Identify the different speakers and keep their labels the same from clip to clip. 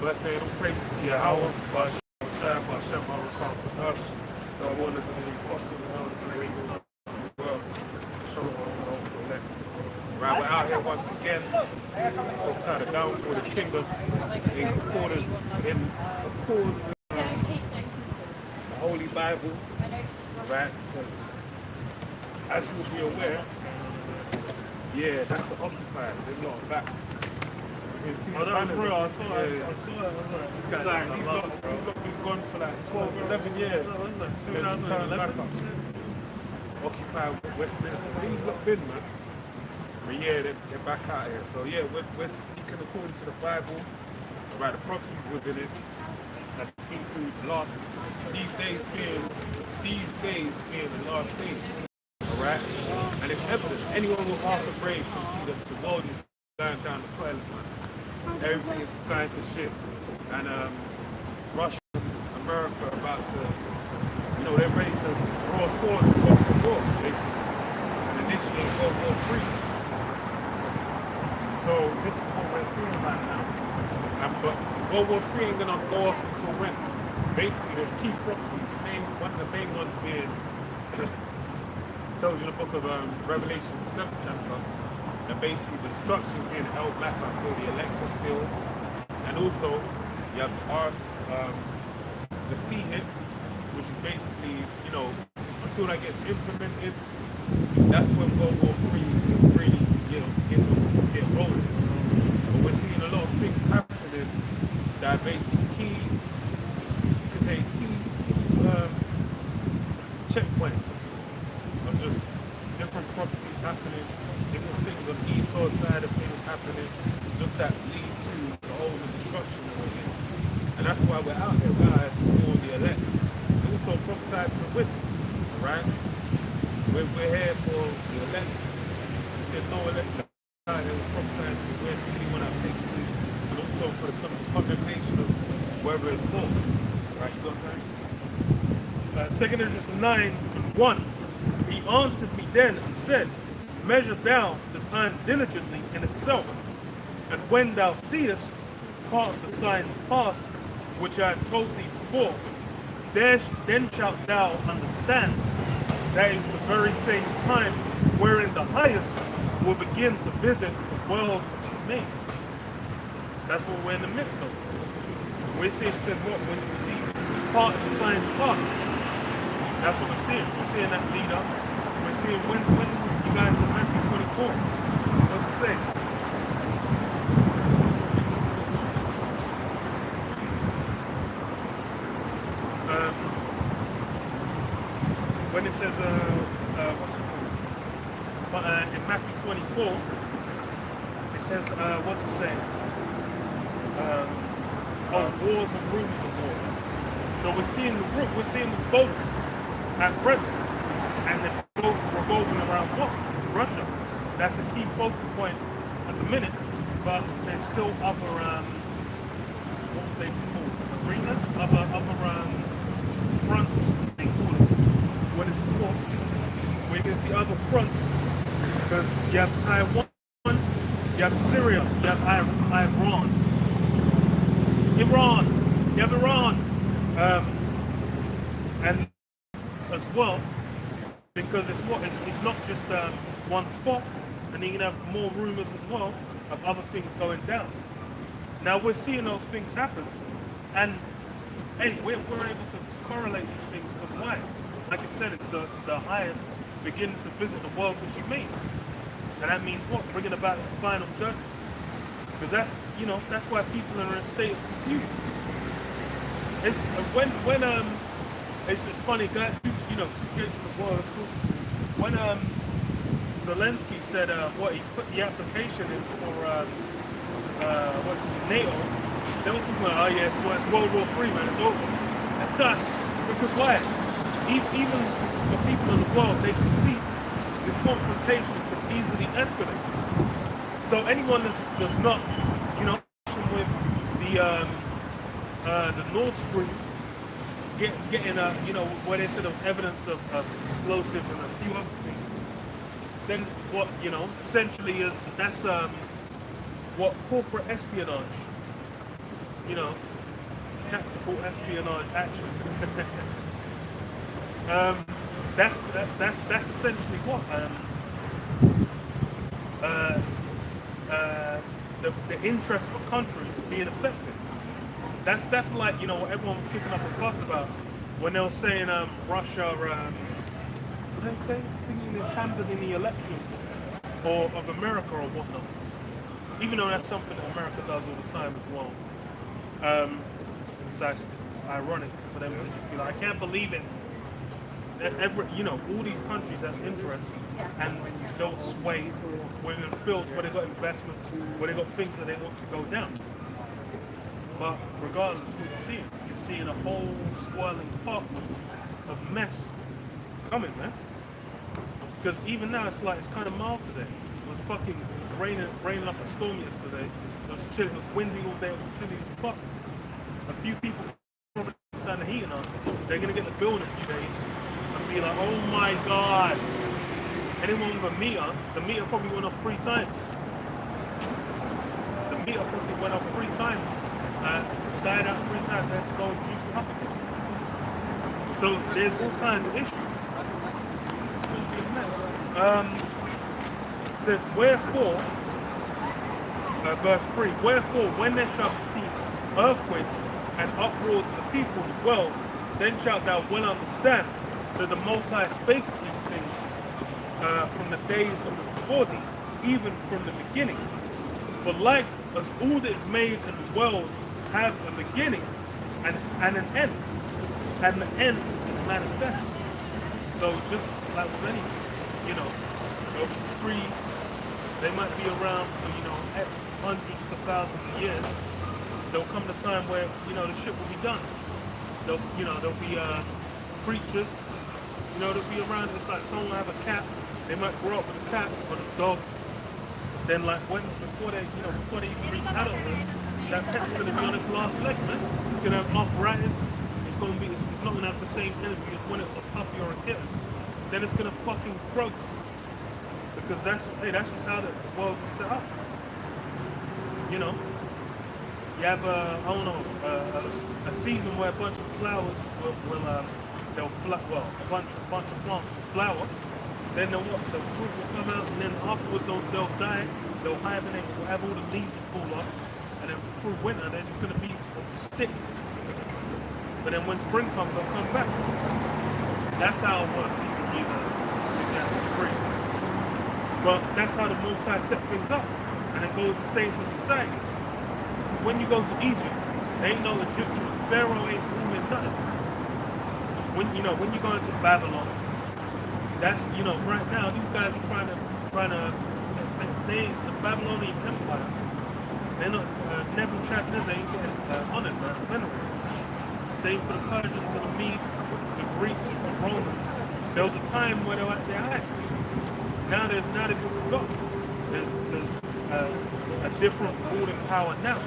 Speaker 1: Let's say, don't praise to Yahweh, but Shah, but Shem, us, the one is in the apostle, the one is in the world. Right, we're out here once again, outside of down for this kingdom, in accordance with the Holy Bible, right? Because as you will be aware, yeah, that's the occupied, they're not back. Oh, that was real. I saw it. He's been gone for like 12, 11 years. No, it was like 2011. Occupied Westminster. He's not been, man. But yeah, they're back out here. So yeah, we're speaking according to the Bible, about the prophecies within it, that speak to last, these days being the last days. Alright? And it's evident. Anyone with half a brain can see that the world is going down the toilet, man. Everything is going to shit. And Russia and America are about to, they're ready to draw swords and go to war, basically. And initiate World War III. So this is what we're seeing right now. But World War III ain't gonna go off until when? Basically, there's key prophecies. One of the main ones being tells you in the book of Revelation 7th chapter that basically the destruction is being held back until the elect are sealed. And also you have the sea hit, which is basically, until that gets implemented, that's when World War III will really, get rolling. But we're seeing a lot of things happening that are basically key checkpoints of just different prophecies happening, different things on Esau's side of things happening, just that lead to the whole destruction that we're in. And that's why we're out here, guys, for the elect. We also prophesy to the witness, alright? We're here for the elect. If there's no elect out here, we're prophesying to the witness, anyone that takes it, and also for the condemnation of whoever is for. Right, you got that?
Speaker 2: 2 Corinthians 9:1. He answered me then and said, measure thou the time diligently in itself, and when thou seest part of the signs past, which I have told thee before, then shalt thou understand. That is the very same time wherein the highest will begin to visit the world of men. That's what we're in the midst of. We're seeing what when you see part of the signs past. That's what we're seeing. We're seeing that lead up. We're seeing when you go into Matthew 24. What's it say? When it says, what's it called? But in Matthew 24, it says, what's it say? Wars and rumors of wars. So we're seeing both at present, and they're both revolving around what? Russia. That's a key focal point at the minute, but there's still other, what would they call arenas? Other fronts, they call it, when it's war. We're going to see other fronts, because you have Taiwan, you have Syria, you have Iran, you have Iran, and as well, because it's not just one spot, and you can have more rumors as well of other things going down. Now we're seeing those things happen, and hey, we're able to correlate these things because why? Like I said, it's the highest beginning to visit the world which you made, and that means what? Bringing about the final judgment. Because that's why people are in a state of confusion. It's when it's a funny guy, to get to the world. When Zelensky said he put the application in for NATO, they were talking about, it's World War III, man, it's over. Because why? Even the people in the world, they can see this confrontation could easily escalate. So anyone that's not, with the Nord Stream getting where they said of evidence of explosive and a few other things, then what essentially that's what corporate espionage you know, tactical espionage action. That's essentially what the interest of a country being affected. That's like, you know, what everyone was kicking up a fuss about when they were saying Russia, what did they say? Thinking they tampered in the elections or of America or whatnot. Even though that's something that America does all the time as well. So it's ironic for them to just be like, I can't believe it. You know, all these countries have interests and they'll sway when in fields where they got investments, where they got things that they want to go down. But regardless, what you're seeing a whole swirling pot of mess coming, man. Because even now it's kind of mild today. It was raining up a storm yesterday. It was chilly, it was windy all day, it was chilly as fuck. A few people probably turn the heating on. They're gonna get the bill in a few days and be like, oh my god. Anyone with a meter, the meter probably went off 3 times. The meter probably went off 3 times. Died out 3 times, they had to go and juice it up again. So there's all kinds of issues. It's going to be a mess. It says, wherefore, verse 3, wherefore when there shall be seen earthquakes and uproars of the people of the world, then shalt thou well understand that the Most High spake of these things from the days of before thee, even from the beginning. For like as all that is made in the world have a beginning and an end, and the end is manifest. So just like with anything, you know, trees, they might be around for, you know, hundreds to thousands of years. There'll come the time where, you know, the shit will be done. There'll be creatures, you know, they'll be around. It's like someone will have a cat. They might grow up with a cat or a dog. Then like before they even reach adulthood, that pet's gonna be on its last leg, man. It's gonna have arthritis. It's not gonna have the same energy as when it was a puppy or a kitten. Then it's gonna fucking croak. Because that's just how the world is set up. You know, you have a season where a bunch of flowers a bunch of plants will flower. Then the fruit will come out, and then afterwards they'll die. They'll hibernate. Will have all the leaves will fall off, and then through winter they're just gonna be a stick. But then when spring comes, they'll come back. That's how it works. People free. But that's how the Most High set things up, and it goes the same for societies. When you go to Egypt, there ain't no Egyptian Pharaoh ain't ruling nothing. When you go into Babylon, that's, you know, right now these guys are trying to the Babylonian Empire. They're not Nebuchadnezzar ain't getting honored, man, venerated. Same for the Persians and the Medes, the Greeks, the Romans. There was a time where they were at their height. Now they've been forgotten. There's a different ruling power now.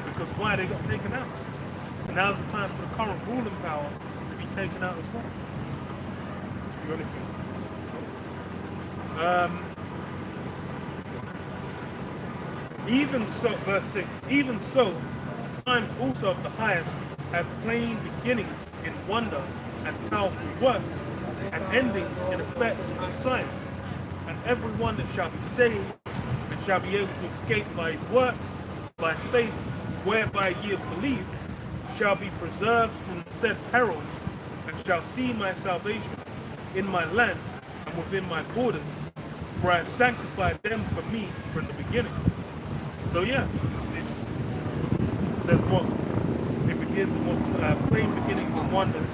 Speaker 2: Because why? They got taken out. And now's the time for the current ruling power to be taken out as well. You got anything? Even so, verse 6, even so, the times also of the highest have plain beginnings in wonder and powerful works, and endings in effects and signs. And every one that shall be saved, and shall be able to escape by his works, by faith, whereby ye have believed, shall be preserved from said perils, and shall see my salvation in my land and within my borders, for I have sanctified them for me from the beginning. So yeah, there's what it begins with plain beginnings and wonders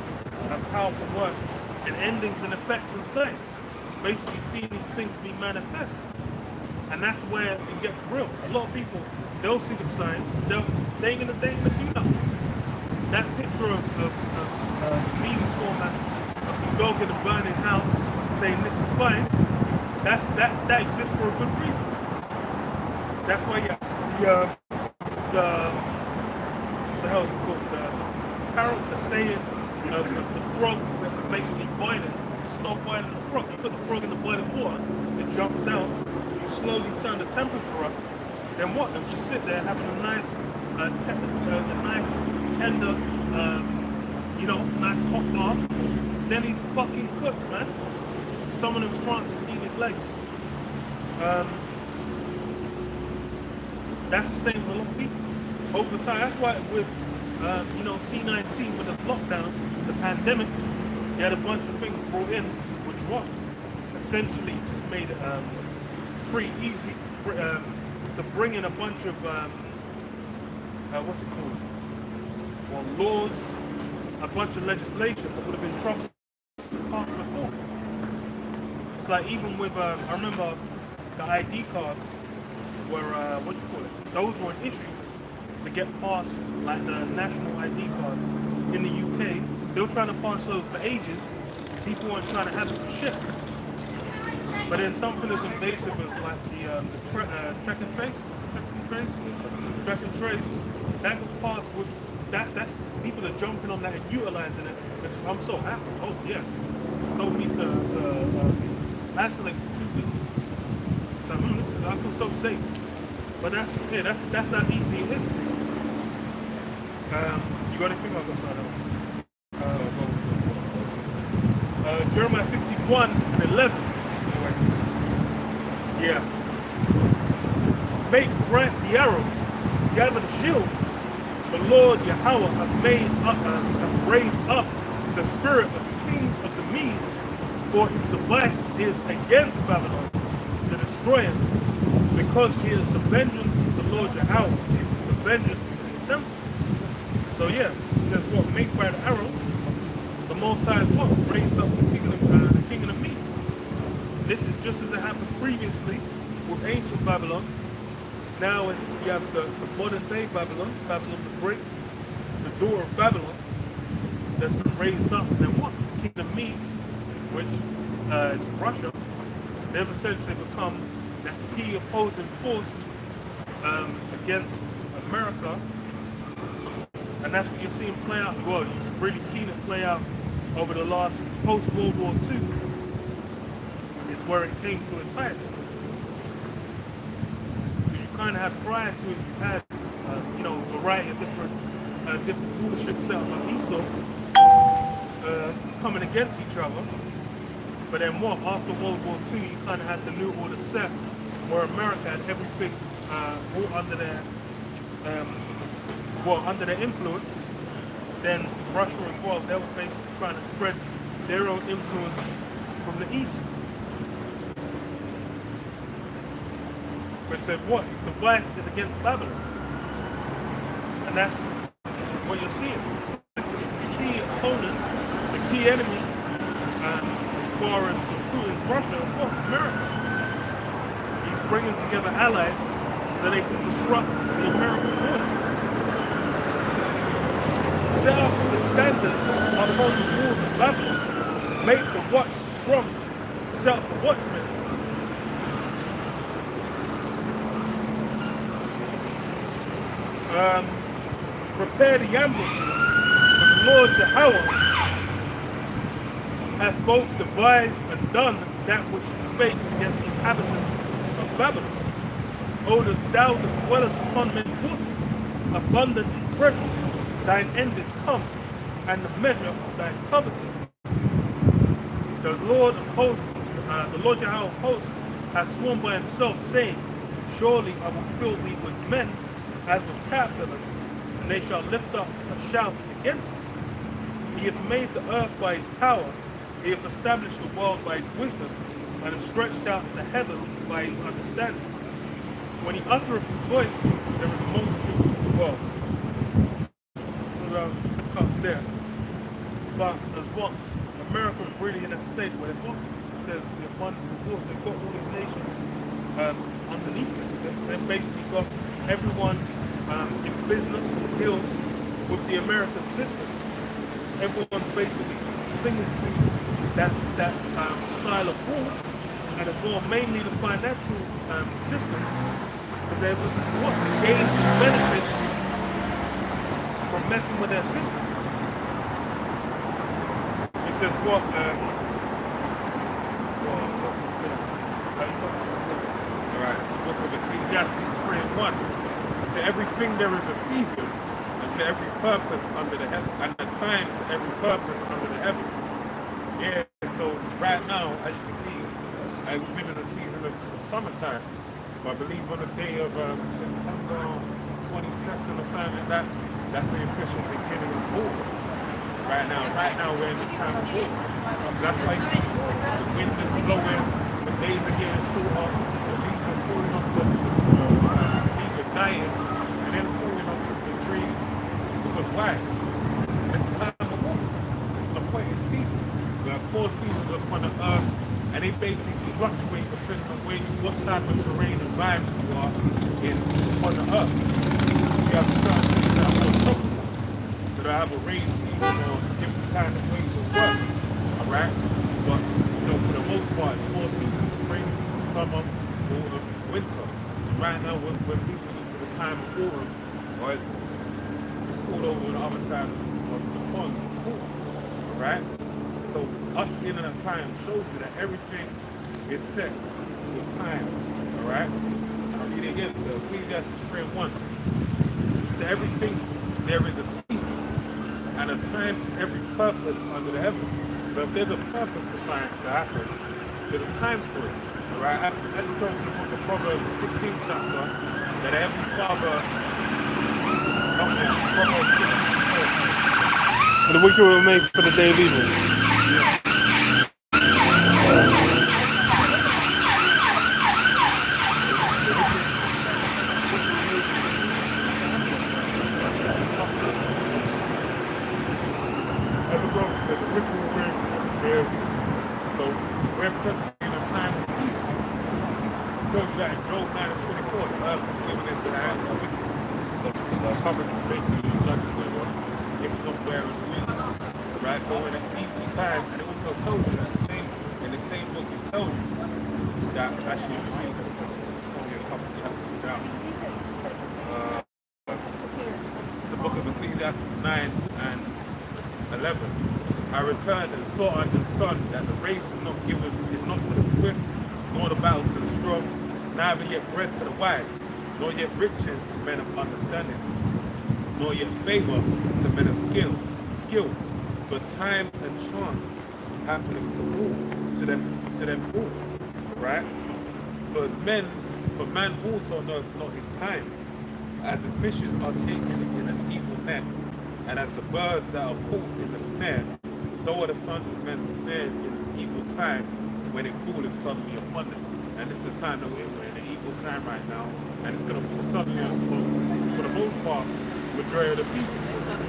Speaker 2: and powerful works and endings and effects and signs. Basically seeing these things be manifest. And that's where it gets real. A lot of people, they'll see the signs, they ain't gonna do nothing. That picture of meeting format of the dog in a burning house saying this is fine, that exists for a good reason. That's why the hell is it called? The saying of the frog basically boiling. Stop boiling the frog. You put the frog in the boiling water, it jumps out, you slowly turn the temperature up, then what? They'll just sit there having a nice a nice tender, nice hot bath, then he's fucking cooked, man. Someone in France eating his legs. That's the same with a lot of people. Over time, that's why with C-19 with the lockdown, the pandemic, you had a bunch of things brought in, which what essentially just made it pretty easy to bring in a bunch of what's it called? Well, laws, a bunch of legislation that would have been troublesome passed before. It's like even with I remember the ID cards were those were an issue to get past, like the national ID cards in the UK. They were trying to pass those for ages. People weren't trying to have it for shit. But then something as invasive as like the track and trace, that got passed with. That's people are jumping on that and utilizing it. I'm so happy. Oh yeah, told me to isolate for 2 weeks. So I feel so safe. But that's how easy it is. You got anything I've got signed up? Jeremiah 51:11. Yeah. Make bright the arrows, gather the shields. The Lord Yahweh hath raised up the spirit of the kings of the Medes, for his device is against Babylon to destroy him, because he is the vengeance of the Lord Yahweh, the vengeance of his temple. So yeah, it says what? Make by the arrows. The Most High is what? Raised up the king of the Medes. This is just as it happened previously with ancient Babylon. Now you have the modern day Babylon, Babylon the Great, the door of Babylon, that's been raised up. And then what? The King of Medes, which is Russia, they've essentially become that key opposing force against America. And that's what you're seeing play out. Well, you've really seen it play out over the last post-World War II, is where it came to its height. You kind of had prior to it, you had, a variety of different rulership set up like Esau coming against each other. But then what? After World War II, you kind of had the New Order set, where America had everything all under their influence. Then Russia as well, they were basically trying to spread their own influence from the east. But it said what? His device is against Babylon. And that's what you're seeing. The key opponent, the key enemy, as far as for Putin's Russia, is what? America. He's bringing together allies so they can disrupt the American order. Set up the standards upon the walls of Babylon. Make the watch strong. Set up the watchmen. Prepare the ambushes. For the Lord Yahweh hath both devised and done that which he spake against the inhabitants of Babylon. O thou that dwellest upon many waters, abundant in treasures, thine end is come, and the measure of thy covetousness. The Lord of hosts, the Lord Yahweh of hosts, has sworn by himself, saying, surely I will fill thee with men as with caterpillars, and they shall lift up a shout against thee. He hath made the earth by his power, he hath established the world by his wisdom, and hath stretched out the heavens by his understanding. When he uttereth his voice, there is a multitude of the world. Cut there. But as what? America is really in that state where they've got, it says the abundance of water, they've got all these nations underneath them. They've basically got everyone in business who deals with the American system. Everyone's basically clinging to that style of rule, and as well mainly the financial system, because they're what gain benefits from messing with their system. It says what? Alright, so book of Ecclesiastes 3:1.
Speaker 1: To everything there is a season, and to every purpose under the heaven, and a time to every purpose under the heaven. Yeah, so right now, as you can see, I've been in a season of summertime. But I believe on the day of September 22nd or something like that, that's the official beginning of fall. Right now we're in the time of fall. So that's why you see the wind is blowing, the days are getting shorter, the leaves are falling off the leaves are dying, and then falling off the trees. Because why? It's time of fall. It's an appointed season. We have 4 seasons upon the earth, and they basically fluctuate depending on what type of terrain environment you are in upon the earth. You have certain things that are more tropical, so they have a rain season or different kind of ways of work. Alright? But for the most part, it's 4 seasons: spring, summer, autumn, winter. And right now we're moving into the time of autumn, or it's called over on the other side of the pond, fall. Alright? So us being in a time shows you that everything is set with time. Alright? I'll read it again. So Ecclesiastes 3:1. To everything there is a season and a time to every purpose under the heaven. So if there's a purpose for science to happen, there's a time for it. Alright? As we told in the book of Proverbs, the 16th chapter, that every father Proverbs 16:4.
Speaker 2: For the wicked will remain for the day of evil.
Speaker 1: So we're presently in a time of peace. It tells you that in Job 9:24, the earth is given into the hands of the wicked. So the covered basically judges them, if not wearing the wind. Right? So in an evil time, and it also tells you that in the same book it tells you that actually it's only a couple chapters down. It's the book of Ecclesiastes 9:11. I returned and saw under the sun that the race is not to the swift, nor the battle to the strong, neither yet bread to the wise, nor yet riches to men of understanding, nor yet favor to men of skill, but time and chance happeneth to them all. Right? For man also knoweth not his time, as the fishes are taken in an evil net, and as the birds that are caught in the snare, so are the sons of men snared in an evil time when a fool is suddenly upon them. And this is the time that we're in an evil time right now, and it's going to fall suddenly for the most part, majority of the people.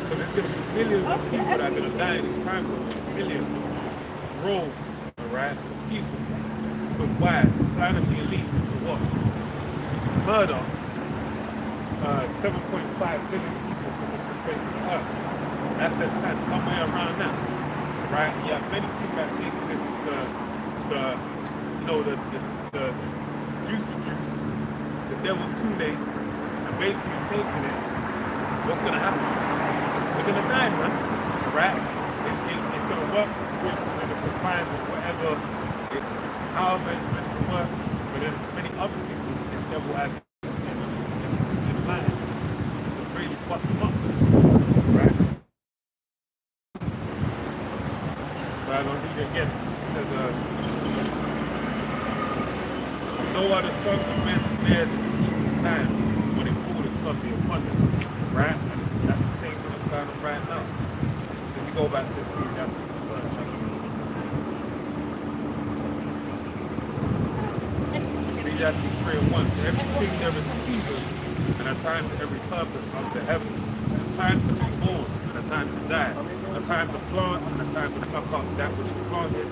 Speaker 1: Because there's going to be millions of people that are going to die in these times. Millions. Droves, alright? People. But why? The plan of the elite is to what? Murder 7.5 billion people from the face of the earth. That's their plan, somewhere around that. Right? You have many people that take this, the juicy juice, the devil's Kool-Aid, and basically taking it. What's going to happen? They're going to die, man. Right? It's going to work with the confines of whatever, however it's meant to work. But there's many other things that this devil has in mind to really fuck them up. Right? I don't read it again. It says, so are the sons of men snared in the evil time when a fool is suddenly upon them. Right? That's the same thing that's going on right now. So we go back to Ecclesiastes 3:1 chapter. Ecclesiastes 3:1. To everything there is a season, and a time to every purpose under heaven. A time to be born, and a time to die. A time to plant and a time to pluck up that which is planted,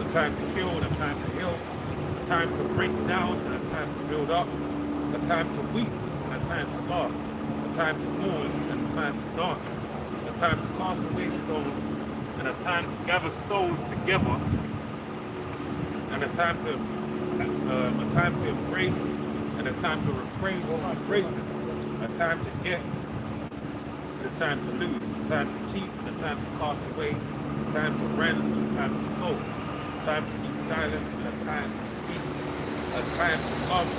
Speaker 1: a time to kill and a time to heal, a time to break down and a time to build up, a time to weep and a time to laugh, a time to mourn and a time to dance, a time to cast away stones and a time to gather stones together, and a time to embrace and a time to refrain from embracing, a time to get, a time to lose, a time to keep, a time to cast away, a time to rend, a time to sow, a time to keep silence, and a time to speak, a time to love,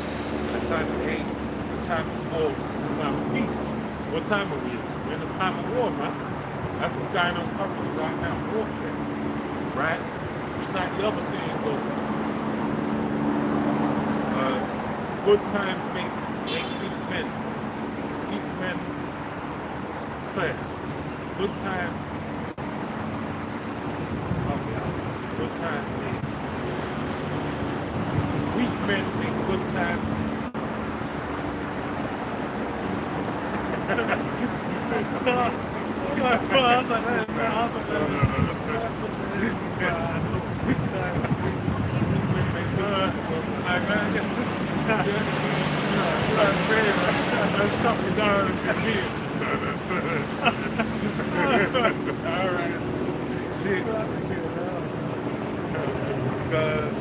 Speaker 1: and a time to hate, a time of war, time of peace. What time are we in? We're in a time of war, man. That's what's going on currently right now, warfare. Right? Just like the other saying goes, good times make weak men. Weak men fair. Good times, good times make weak men make good times.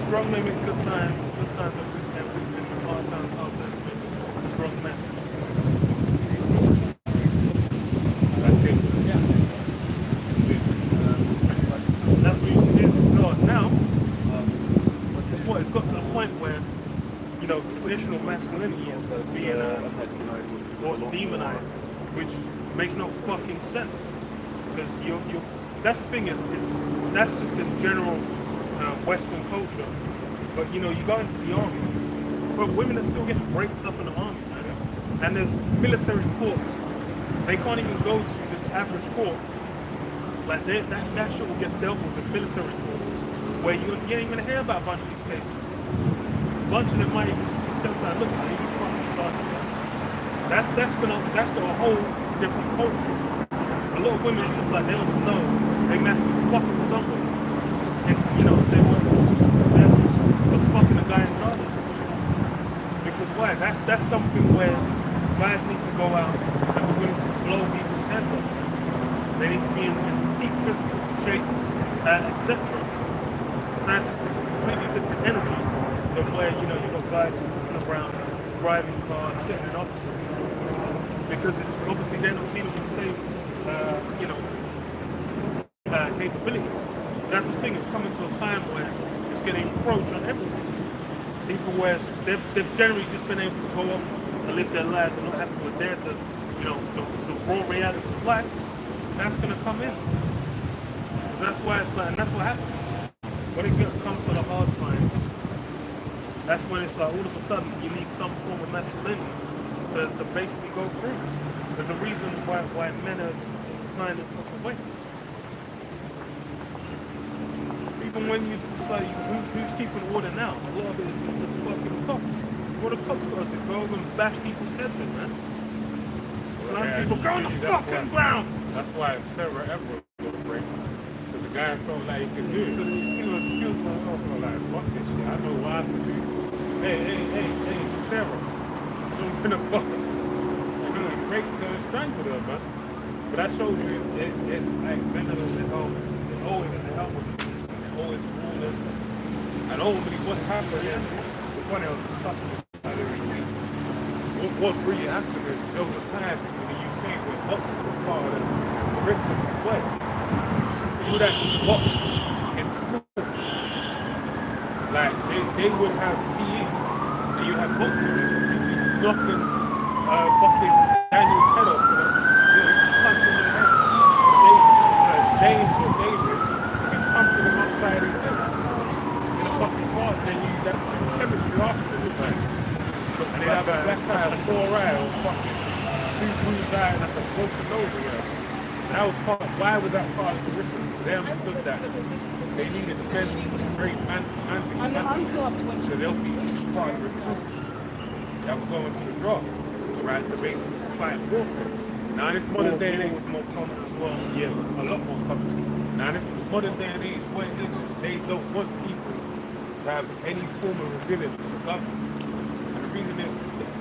Speaker 2: Strong men make good times and hard times, strong men.
Speaker 1: That's it. Yeah.
Speaker 2: That's what you should do. Now, it's got to the point where, you know, traditional masculinity is being or demonized, which makes no fucking sense. Because that's the thing is that's just in general Western culture. But you know, you go into the army, but women are still getting raped up in the army, man. And there's military courts. They can't even go to the average court. Like that shit will get dealt with in military courts, where you ain't even hear about a bunch of these cases. A bunch of them might even be sent like, look, man, you fucking sergeant. That's got a whole different culture. A lot of women it's just like they don't know they're gonna have to be fucking someone. If you know if they want to fucking a guy in charge. Because why? That's something where guys need to go out and be willing to blow people's heads off. They need to be in peak physical shape, etc. So that's a completely different energy than where you know you've got guys walking around, driving cars, sitting in offices. Because it's obviously they're not dealing with the same capabilities. That's the thing, it's coming to a time where it's getting encroached on everything. People where they've generally just been able to go off and live their lives and not have to adhere to, you know, the raw realities of life. That's gonna come in. That's why it's like, and that's what happens. When it comes to the hard times, that's when it's like all of a sudden you need some form of masculinity to basically go through. There's a reason why men are inclined in such a way. Even when you just like, who's keeping order now? A lot of it is just the fucking cops. What the cops got to do? Go over and bash people's heads in, man. Slam people, go on the fucking ground!
Speaker 1: That's why Sarah Everett was a break. Because the guy felt like he could do it. He was skillful. I felt like, fuck this shit. I know what I can do. Hey, Sarah. Don't pin a fuck. You're going to break to strangle her, man. But that shows you it's like men are always in the help with you. Always rulers, and ultimately what's happening is when I was discussing what's really happening is there was a time in the UK where boxing was part of the curriculum as well. You would actually box in school. Like they would have PE and you have boxing and you'd be knocking fucking Daniel's head off, you know, punching him in the head. James or David pumping him upside his head in a fucking car, then that's chemistry afterwards, like. And they have a black eye, a sore eye, or fucking two bruised eye, and like a broken nose, you know. And that was why was that part of the curriculum? They understood that they needed the men to be very because they'll be part of the recruits that were going to the draft, right, to basically fight warfare. Now this modern day and age was more common as well. Yeah, a lot more common. Now this modern day and age, what it is, they don't want people to have any form of resilience to the government. And the reason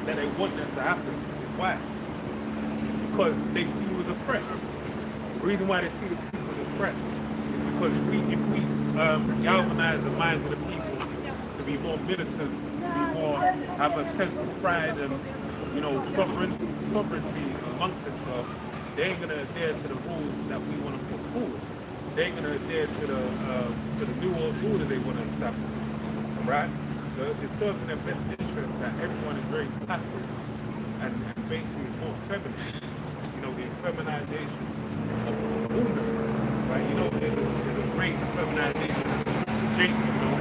Speaker 1: that they want that to happen is why? It's because they see you as a threat. The reason why they see the people as a threat is because if we galvanize the minds of the people to be more militant, to be more, have a sense of pride and, you know, sovereignty amongst themselves, they ain't gonna adhere to the rules that we want to put forward. They ain't gonna adhere to the new world order they want to establish, right? So it serves in their best interest that everyone is very passive and basically more feminine. You know, the feminization of women, right? You know, there's a great feminization of Jake, you know,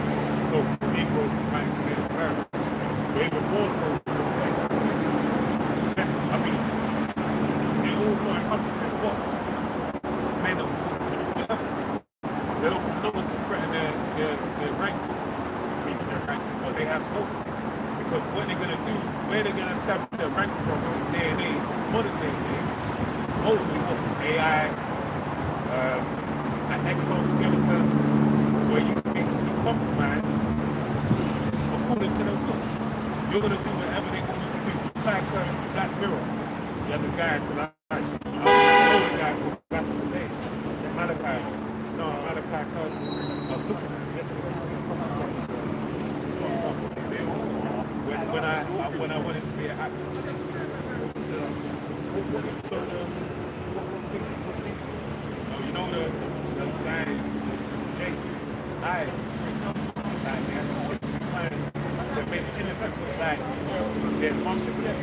Speaker 1: so Negroes trying to get married. But even more so, like, I mean, they also encompassing what men are whatever. They don't know what to threaten their ranks, meaning their ranks, but they have hope. Because what they're going to do, where they're going to establish their rank from in this day and age, modern day and age, hopefully what AI, and exoskeletons, where you basically compromise according to their will. You're going to do whatever they want you to do. It's like Black Mirror. You have the guy, because I know the guy from back in the day. Malachi. No, Malachi Kirk. I was looking at him yesterday. When I wanted to be an actor. You know the guy, Jake, they made it innocent look like they're monsters. Yeah.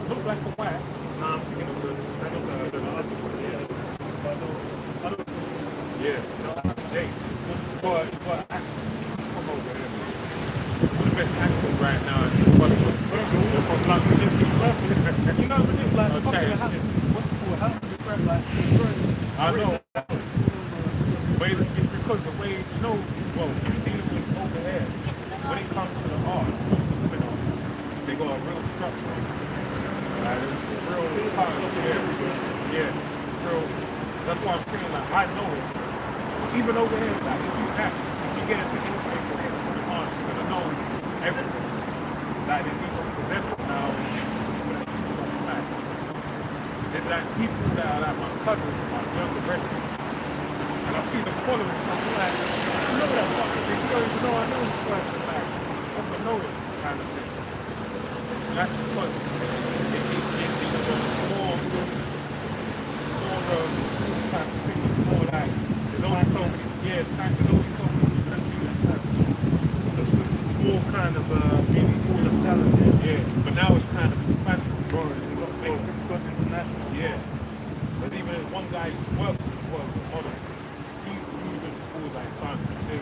Speaker 1: Look like a white. I'm thinking of the other one. Yeah, Jake. But come over here. One of the best actors right now in Hollywood. They're from London. You know what it is? Like, what's it called? How do you describe like I know. But it's because the way, you know, well, you're dealing with over here, when it comes to the arts, you know, they got a real structure. Like, real part over here. Yeah, real. That's why I'm saying, like, I know it. Even over here, like, if you act, if you get into anything with the arts, you're going to know everything. Like, if you don't present it now, like, it's like people that are like my cousins, my younger brothers. And I see them following, so I'm like, you know that fucking thing, you don't even know I know this person, like, I don't know it, kind of thing. And that's because it more type of thing, more like, there's only so many, there's only so many you can do that type of thing.
Speaker 2: It's a small kind of really pool of talent.
Speaker 1: Yeah, but now it's kind of expanded, growing.
Speaker 2: It's got international.
Speaker 1: Yeah. But even there's one guy who's working as a model. He's moving to schools like starting to sing,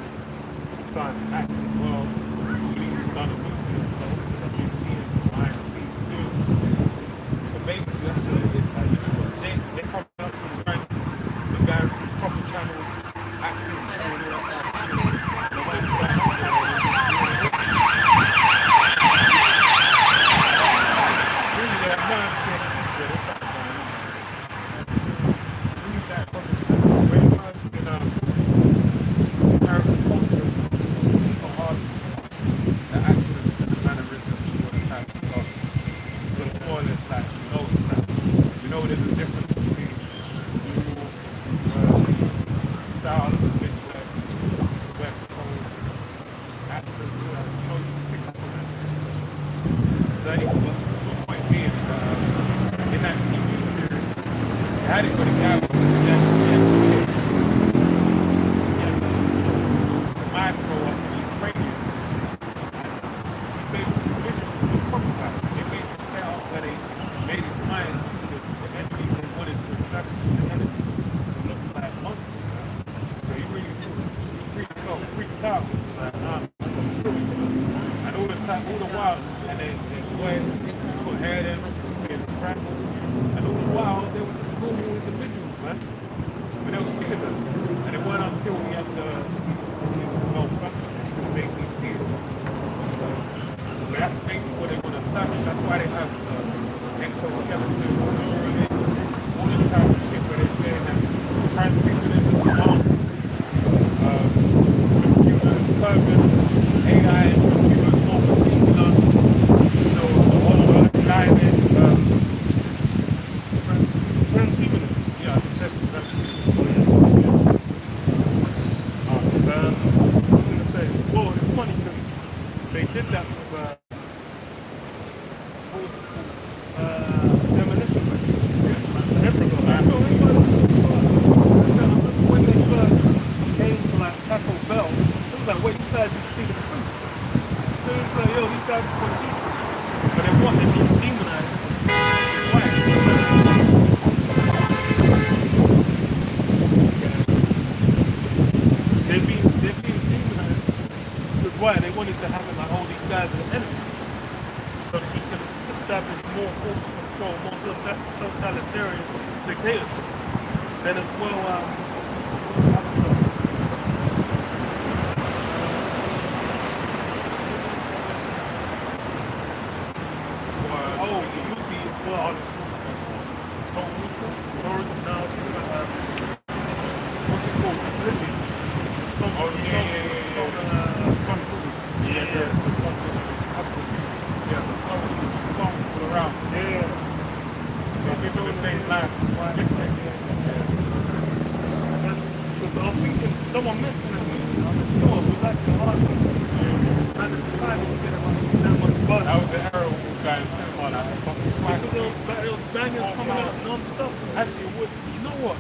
Speaker 1: starting to act as well. He's done a museum, so there's a museum behind the scenes too. But basically that's what it is. Like, you know, they come up from the ranks, the guy from proper channels, acting, and all that type of thing. The way to go out there, really, they're nerves getting people, they're fucking going on. Leave that from the way it was in American culture, for artists, the actions, the mannerisms, all that type of stuff. So it's more or less like, you know there's a difference between style of the bit like West Coast accent, you know, you can pick up on that shit. So anyway, the point being, in that TV series, they had it with a guy with the micro of these training. He basically visually prototype. They basically set up where they made his mind see the enemy they wanted to establish the enemy to look like monsters. So he really freaked out. Like, and all the time, all the while, and then boys put hair in, getting scrambled, and all the while they were just normal individuals, man. But they were killing them, and it wasn't until we had the malfunction to basically see it. So that's basically what they want to establish. That's why they have exoskeleton, all this type of shit where they're saying that transhumanism is wrong. Computer, AI, computer, non-particular, you know, all of the climate, transhumanism. Yeah, I just said transhumanism.
Speaker 2: I was going to say, well, it's funny because they did that with demolition man. When they first came to like Taco Bell, guys are stealing food. So it's like, yo, these guys are good people. But then what? They're being demonized. Why? They're being demonized. Because why? They wanted to have it like, oh, these guys are the enemy. So that he can establish more forms of control, more totalitarian dictatorship. Then as well, oh, the Yuki as well. Now it's like, what's it called? Libya.
Speaker 1: Around.
Speaker 2: Yeah.
Speaker 1: People in the same line.
Speaker 2: Because I was thinking, someone mentioned it, I'm not sure, it was actually hard. And at the time, it was getting that much buzz.
Speaker 1: That was the era when we got in cinema, like fucking
Speaker 2: Because there was bangers coming out non-stop.
Speaker 1: Actually, it would, you know what?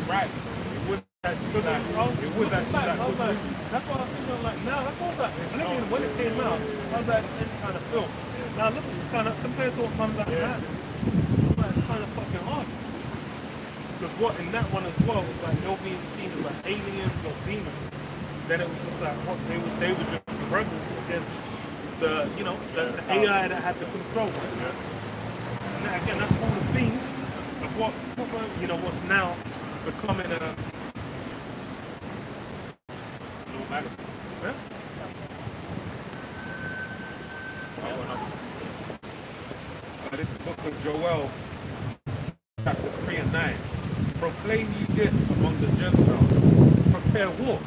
Speaker 1: Right. It was actually like, it was actually like,
Speaker 2: I was like, that's what I was thinking, like, now, that's what I was like, Oblivion, when it came out, I was like, it's kind of film. Now look, it's kind of, compared to what comes out now, it's kind of fucking hard. Because what, in that one as well, was like, they were being seen as like aliens or demons. Then it was just like, what, they were just rebels against the, you know, the AI that had the control. And that, again, that's all the themes of what, you know, what's now becoming a...
Speaker 1: no matter.
Speaker 2: Yeah?
Speaker 1: This is the book of Joel, chapter 3 and 9. Proclaim ye this among the Gentiles. Prepare war.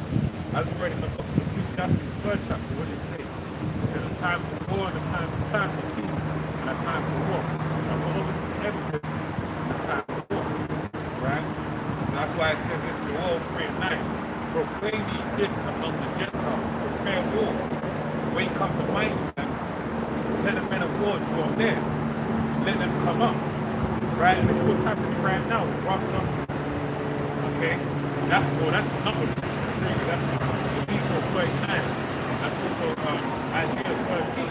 Speaker 1: As we read in the book of Ecclesiastes, the 3rd chapter, what did it say? It said a time for war and a time for peace and a time for war. And for obviously everything, a time for war. Right? So that's why it says in Joel 3 and 9. Proclaim ye this among the Gentiles. Prepare war. Wake up the mighty men. Let the men of war draw near. Let them come up, right? And this is what's happening right now. Okay, that's another reason. That's Ezekiel 39. That's also Isaiah 13.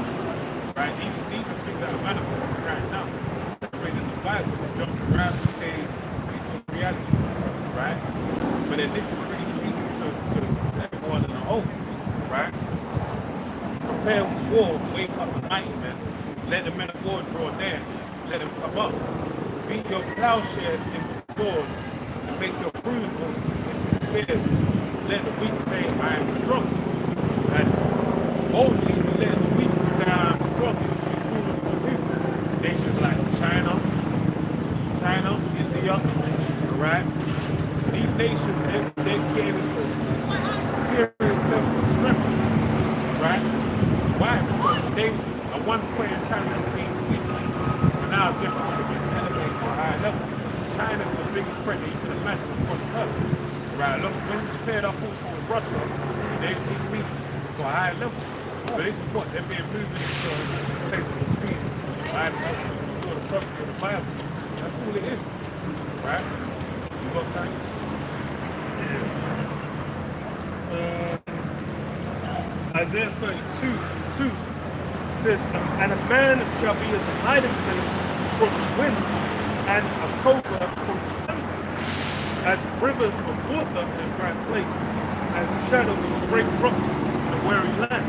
Speaker 1: Right? These are things that are manifesting right now. They're in the Bible. They jump around the page into reality, right? But then this is really speaking to everyone in the whole, right? Prepare war, wake up the mighty men. Let the men of war draw near. Let them come up. Beat your plowshares into swords and make your bruised ones into spears. Let the weak say, I am strong. And boldly let the weak say, I am strong. This is the fool of the people. Nations like China, India, right? These nations, they're getting into serious level of strength, right? Why? Because they, at one point in time, they were being weak. Now just want to get elevated to a higher level. China's the biggest threat that you can imagine on the earth. Right, look, when you compare that also with Russia, they're being weak to a higher level. So this is what they're being moved into a place of speed. Right, for the prophecy of the Bible. That's all it is. Right? You got time?
Speaker 2: Isaiah 32:2 says, and a man shall be as a hiding place from the wind and a covert from the tempest, as rivers of water in a dry place, as shadows of a great rock in a weary land.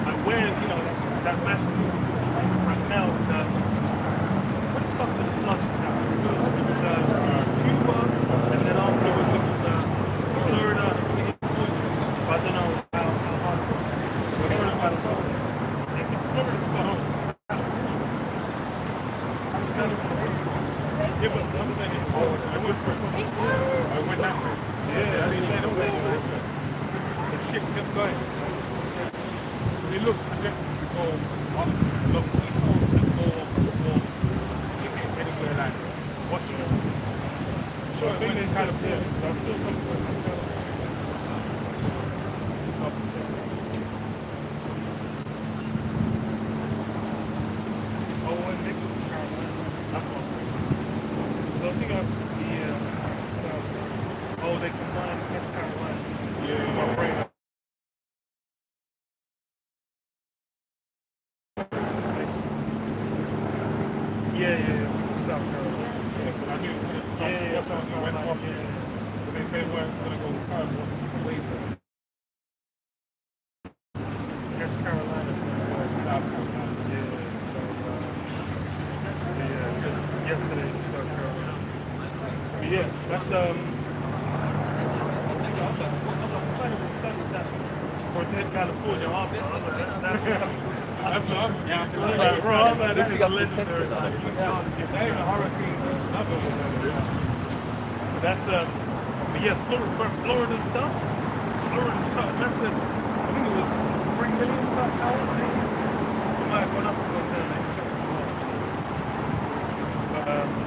Speaker 2: And where, you know, that massive right now is, what the fuck did the floods happen? It was Cuba, and then afterwards it was Florida, but I don't know how hard it was. We're hearing about it. Yeah, but I'm saying, I went for it. I went that way. Yeah, I didn't let it way. The shit kept going. They look projected to go up, look east coast and go anywhere like Washington. So I think in California, I saw some Yeah, South Carolina.
Speaker 1: Yeah, but I knew something went off. But they weren't going to go away from it.
Speaker 2: That's Carolina.
Speaker 1: South Carolina.
Speaker 2: Yeah, so, so yesterday in South Carolina. But yeah, that's, for to hit California after. I was like, that's
Speaker 1: That's what
Speaker 2: yeah,
Speaker 1: I'm
Speaker 2: bro, I'm like, this is a legendary.
Speaker 1: They ain't a hurricane. Another one.
Speaker 2: But that's, but yeah, Florida's done. Florida's done. That's it. I think it was 3 million per hour. It might have gone up and gone down. I checked it out. But,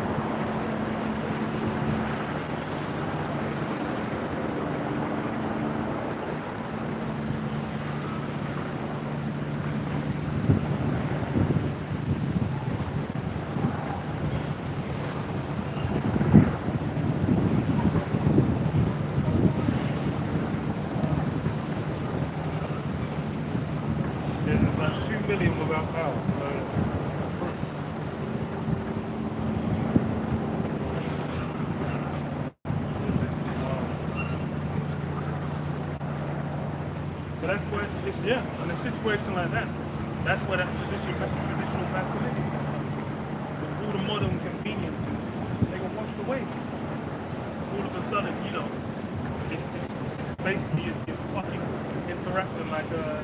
Speaker 2: there's about 2 million without power. So that's where it's yeah, in a situation like that, that's where that traditional masculinity with all the modern conveniences, they get washed away. All of a sudden, you know, it's basically you're fucking interacting like a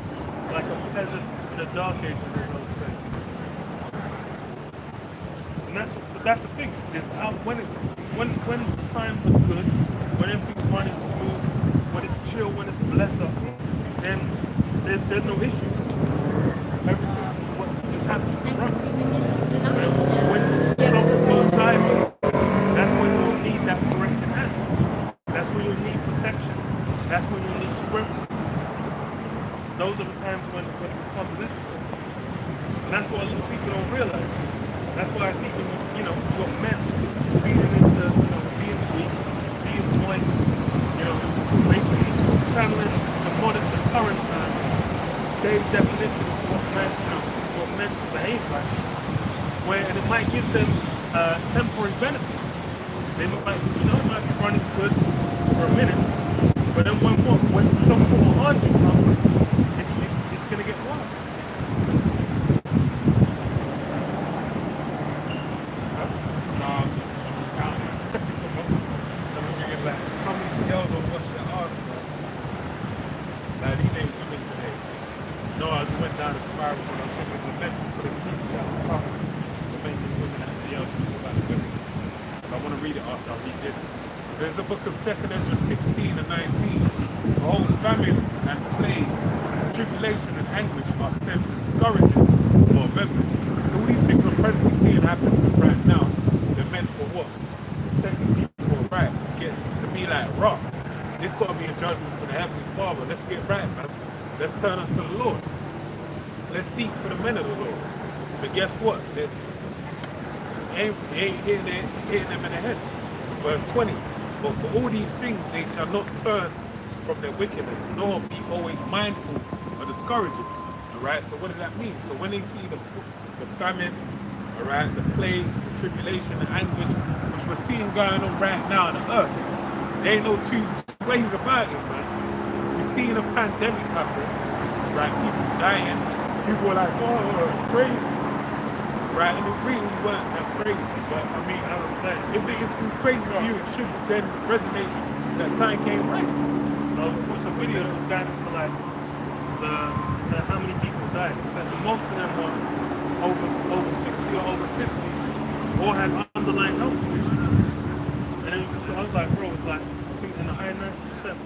Speaker 2: peasant in the dark ages, as I would say. And that's the thing. Is when times are good, when everything's running smooth, when it's chill, when it's blessed up, then there's no issues. Everything what just happens to run. When something goes sideways, that's when you'll need that correcting hand. That's when you'll need protection. That's when you'll need strength. Those are the times when it becomes necessary. And that's what a lot of people don't realize. That's why I see when you got men feeding into, being weak, being moist, basically channeling the current daily definition of what men should behave like. And it might give them temporary benefits. They might be running good for a minute, but then when some form of hardship comes, it's gonna get worse.
Speaker 1: Some girls don't wash their arse. Like these ain't women today. No, I just went down a spiral when I was talking to the men for the teach that was coming to make the women at the about the women. So I want to read it after I read this. There's a book of 2nd Ezra 16 and 19. Behold, famine and plague, tribulation and anguish are sent discouraging for members. So all these things we're presently seeing happen right now, they're meant for what? Setting people right to be like rock. This got to be a judgment for the Heavenly Father. Let's get right, man. Let's turn unto the Lord. Let's seek for the men of the Lord. But guess what? They ain't hitting them in the head. Verse 20. But for all these things they shall not turn from their wickedness, nor be always mindful of the scourges. Alright, so what does that mean? So when they see the famine, alright, the plagues, the tribulation, the anguish, which we're seeing going on right now on the earth, there ain't no two ways about it, man. We're seeing a pandemic happen, right? People dying. People are like, oh, it's crazy. Right? And it really weren't that crazy. But I mean, I don't say, if it's crazy for you, it should then resonate that something came right.
Speaker 2: What's a video that was going into like the how many people died? It said most of them were over 60 or over 50, or had underlying health conditions. And it was just, I was like, bro, it's like, I think in the high 90%,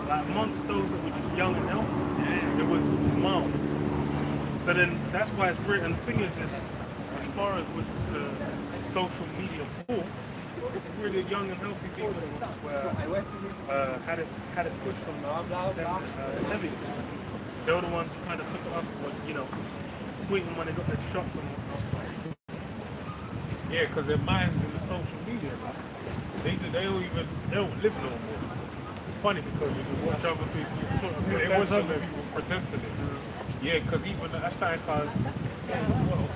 Speaker 2: like amongst those that were just young and healthy, it was mild. So then that's why it's weird. And the thing is, as far as with the social media pool, really young and healthy people were had it pushed from the heaviest. They were the ones who kind of took it up, tweeting when they got their shots and whatnot.
Speaker 1: Yeah, because their minds in the social media, man. They don't live no more. It's funny because you can watch other people. They watch other people pretend to live. Yeah, because even that side card well,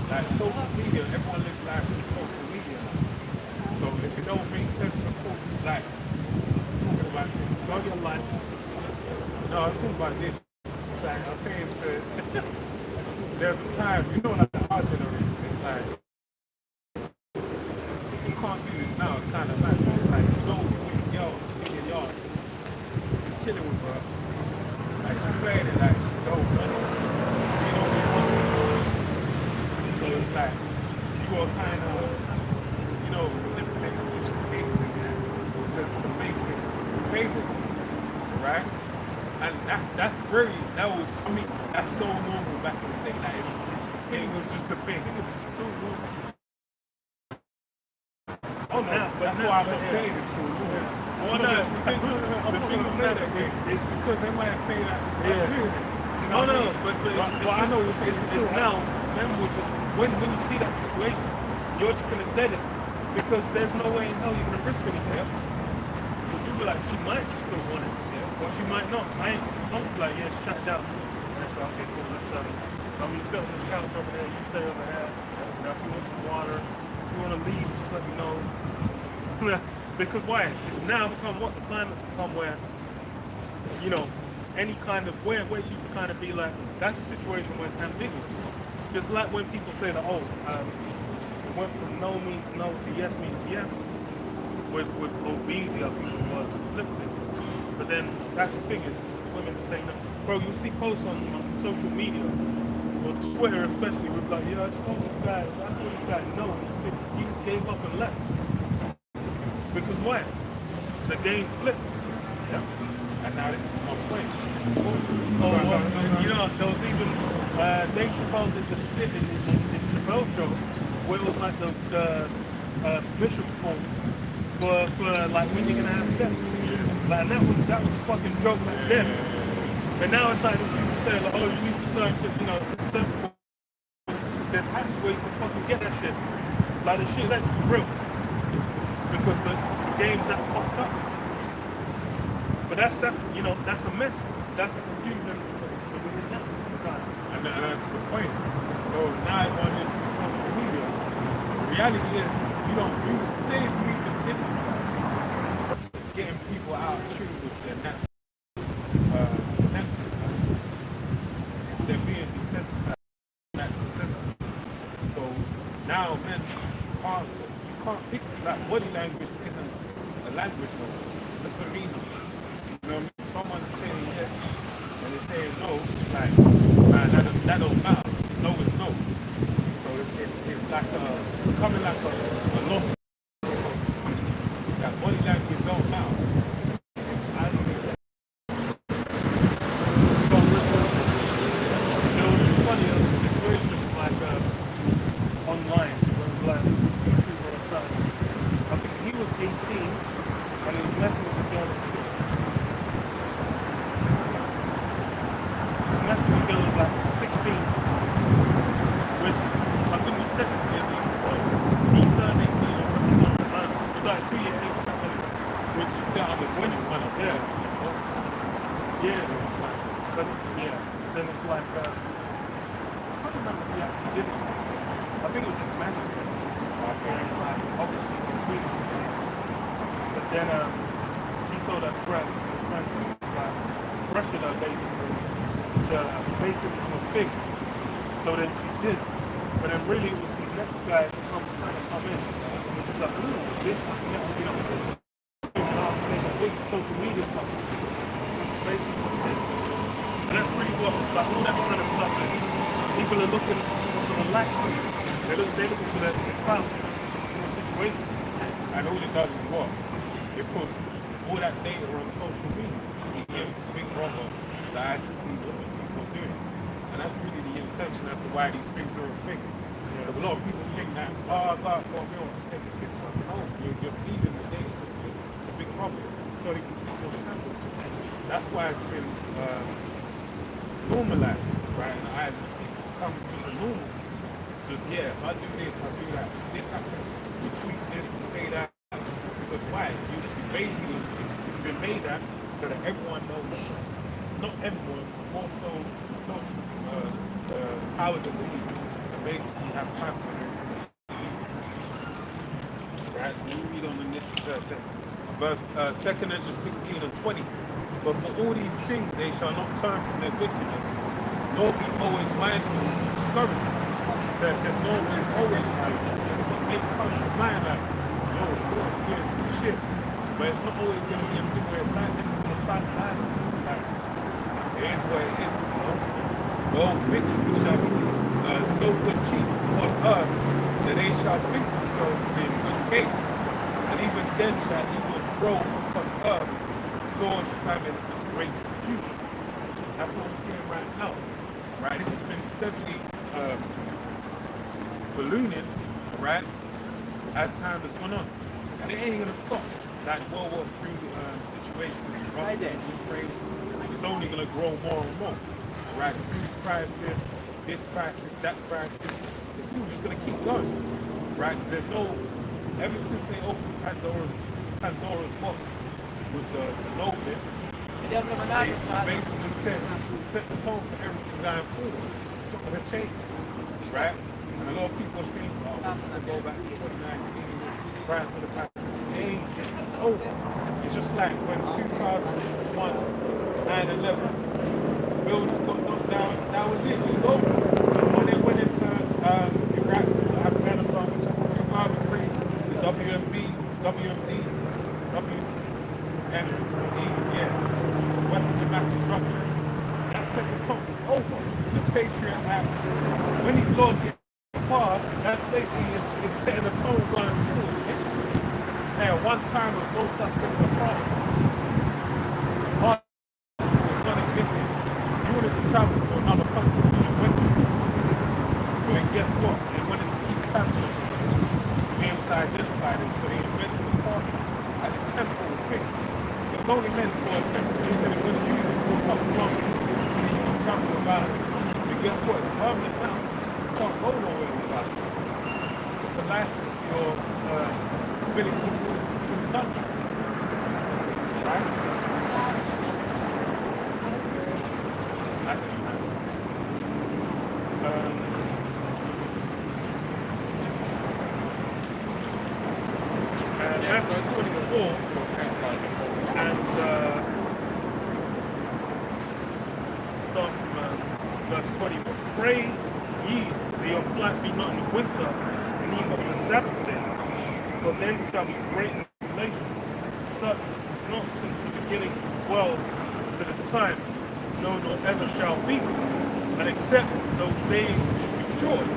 Speaker 1: like social media, everyone lives life on social media now. So if it don't make sense to put, like, talking about this, go your life. No, I'm talking about this. It's like, I'm saying to, there's a time, you know, like our generation, it's like, you can't do this now, it's kind of mad. It's like, you know, with a girl in your yard, you're chilling with her, like, she's playing it like, she don't know, you know, you want to. So it's like, you are kind of, you know, manipulate the situation to make it favorable, right? And that's very, that was, I mean, that's so normal back in the day. Like, it was just a thing. It was so normal. Oh no, that's why I'm not saying it's still normal. Oh no, the thing of that is because they might say that they're doing it.
Speaker 2: Oh no, but
Speaker 1: I know
Speaker 2: it's now, men will just, when you see that situation, you're just going to dead it. Because there's no way in hell you're going to risk anything. But you be like, she might just still want it. Or she might not. I don't be like, yeah, shut it down. And it's like, okay, cool, let's you sit on this couch over there, you stay over there. Now if you want some water, if you want to leave, just let me know. Because why? It's now become what? The climate's become where, you know, any kind of, where it used to kind of be like, that's a situation where it's ambiguous. Just like when people say that, oh, it went from no means no to yes means yes. With obesity, I think it was, it flipped it. But then, that's the thing is, women are saying that, bro, you'll see posts on social media, or Twitter especially, with like, yeah, I just told this guy, no, he just gave up and left. Because why? The game flipped.
Speaker 1: Yeah. And now this is my point.
Speaker 2: You know, there was even, Dave Chappelle did the skit in the Bell Show, where it was like the bishop form for like when you're gonna have sex. Like that was a fucking joke back then. But now it's like people say like, oh, you need to sign, you know, consent form. There's apps where you can fucking get that shit. Like the shit's actually real. Because the game's that fucked up. But that's you know, that's a mess. That's the confusion that we get now.
Speaker 1: And that's the point. So now on this social media, reality is you say if we continue getting people out of tune with their natural senses, they're being desensitized, natural senses. So now men you can't pick that body language isn't a language no more. Look at me. You know what I mean? Someone's saying yes and they're saying no, it's like, man, that don't matter. No is no. So it's like becoming like a lost. That body language don't matter. I don't think
Speaker 2: There was a funny situation like online where it was like YouTube or something. I think he was 18 and he was messing with a girl at 16. Messing with a girl at like 16, which I think was technically he turned 18 or something like that. It was like 2 years age, which
Speaker 1: that I'm a 21 of
Speaker 2: yeah.
Speaker 1: course.
Speaker 2: Yeah, but yeah, then it's like, I can't remember if he actually did it. I think it was just massacre. And like, obviously, completely. But then she told her friend like, pressured her basically to make it into a thing. So then she did. But then really it was the next guy to come in. And it was like, ooh, this, you know, social media stuff. And that's really what it's like, all that kind of stuff is people are looking for the likes. They're looking for the clout in the situation.
Speaker 1: And all it does is what? It puts all that data on social media. It gives Big Brother the eyes to see what people are doing. And that's really the intention as to why these things are a thing. Because a lot of people think that, oh, God, well, we want to take a picture of the home. You're feeding the data to Big Brother. So they can keep your sample. That's why it's been normalized, right? And the eyes of people come to the normal. Just, yeah, if I do this, I do that. This happens. You tweet this, you say that. Because why? You basically, it's been made that so that everyone knows. Not everyone, but more so social powers of the league. basically have time for them. Right? So you read on in this verse 2nd Ezra 16 and 20. But for all these things they shall not turn from their wickedness, nor be always mindful of discouragement. So it says, no, there's always make fun of mind like, yo, you're doing some shit. But it's not always going to be a thing where it's like, it's going to fight line. Like, it is what it is, you know? Well, victory shall be so good cheap on earth that they shall think themselves to be in good case. And even then shall evil grow upon earth, sword, famine, and great confusion. That's what we're seeing right now. Right? This has been steadily ballooning, right, as time has gone on. And it ain't gonna stop. That World War III situation with Russia and Ukraine, it's only gonna grow more and more. Right? Food crisis, this crisis, that crisis, it's just gonna keep going. Right? There's no, ever since they opened Pandora's box with the COVID, they basically set the tone for everything going forward. It's not gonna change. Right? And a lot of people think, oh, we're gonna go back to 2019 prior to the pandemic. It's over. It's just like when 2001, 9/11, buildings got knocked down, that was it was over. And when they went into Iraq, Afghanistan, which happened in 2003, the weapons of mass destruction, that second top is over. The Patriot Act, when these laws get passed, that's basically is setting a tone going forward. Hey, at one time there was no such thing as a problem. Was non-existent. If you wanted to travel to another country, you went to it. And guess what? They wanted to keep happening to be able to identify them, so they invented the passport as a temporal thing. It was only meant for a temporary. They said it was used for a couple months, and you can travel about it. But guess what? It's permanent now. You can't go nowhere without it. It's a license for your ability to move to the country. Right? That's it, man. Matthew 24, and start from verse 20. But pray ye that your flight be not in the winter, neither on the Sabbath day, for then shall be great tribulation, such as not since the beginning of the world to this time, no, nor ever shall be. And except those days should be short,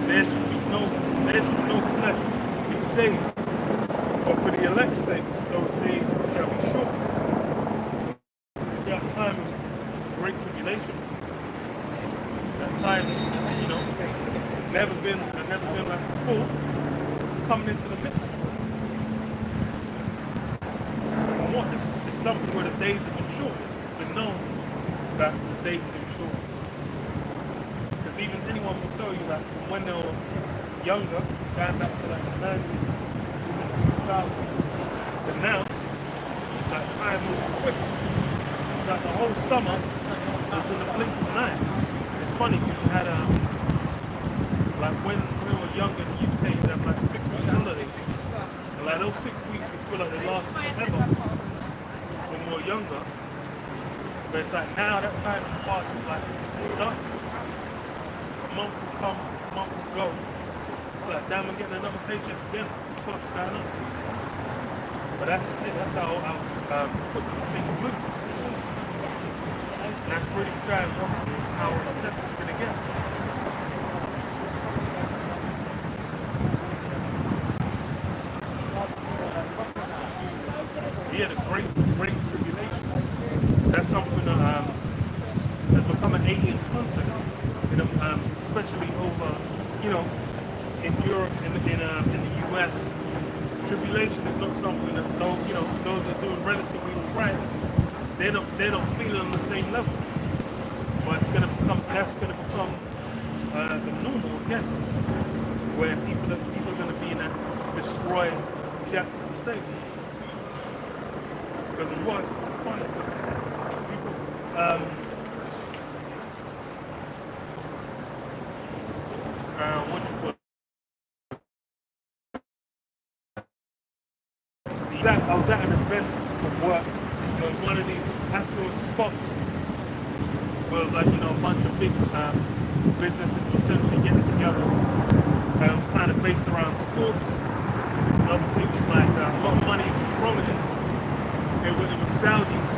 Speaker 1: there should no flesh be saved. But for the elect's sake, those days shall be short. That time of great tribulation. That time is, never been like before, coming into the midst. And what? It's something where the days have been short. It's been known that the days have been short. Because even anyone will tell you that from when they were younger, going back to like the 90s, 2000s, to now, it's like time moves quick. It's like the whole summer was in the blink of an eye. It's funny because you had like when we were younger in the UK, you had like 6 weeks holiday. And like those 6 weeks would feel like they lasted forever when we were younger. But it's like now that time passes like it's done. A month will come, a month will go. It's like damn, we're getting another paycheck again. What the fuck's going on? But that's it. That's how I was things move. And that's really sad how intense it's gonna get. Yeah, the great tribulation. That's something that has become an alien concept, especially over, in Europe, in the US. Tribulation is not something that those that are doing relatively right, they don't feel it on the same level. But that's gonna become the normal again, where people are gonna be in a destroyed, jacked up state. Because it was it's funny. People
Speaker 2: what do you call it? I was at an event for work. It was one of these affluent spots where it was like, a bunch of big businesses were essentially getting together. It was kind of based around sports. And obviously it was like a lot of money from it. It was Saudis.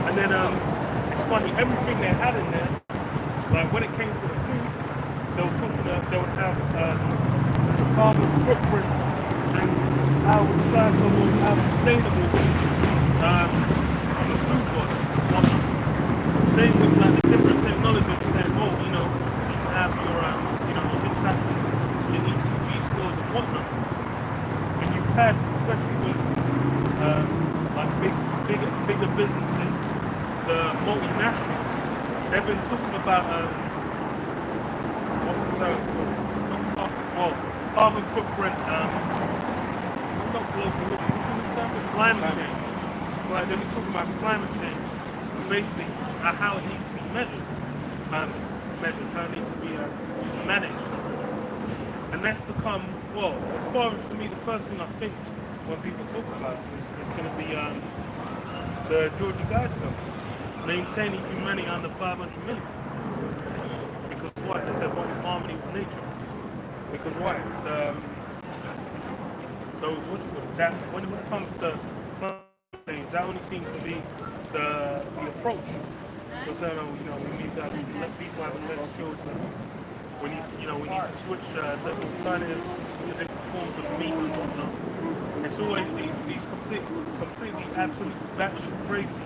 Speaker 2: And then it's funny, everything they had in there, like when it came to the food, they would have carbon footprint and how recyclable, how sustainable the food was. Same with like the different technologies, saying, you can have your, your impact, your ECG scores and whatnot. And you've had, especially with like bigger businesses, the multinationals, they've been talking about what's the term called? Carbon footprint. Not global, what's the term? Climate change. Right, they've been talking about climate change, and basically how it needs to be measured, how it needs to be managed. And that's become, as far as for me, the first thing I think when people talk about it is going to be the Georgia Guidestones, maintaining humanity under 500 million. Because why? They said, in harmony with nature. Because why? That when it comes to things, that only seems to be the approach. So, we need to have people having less children. We need to switch to alternatives to different forms of meat and whatnot. It's always these completely absolute batshit crazy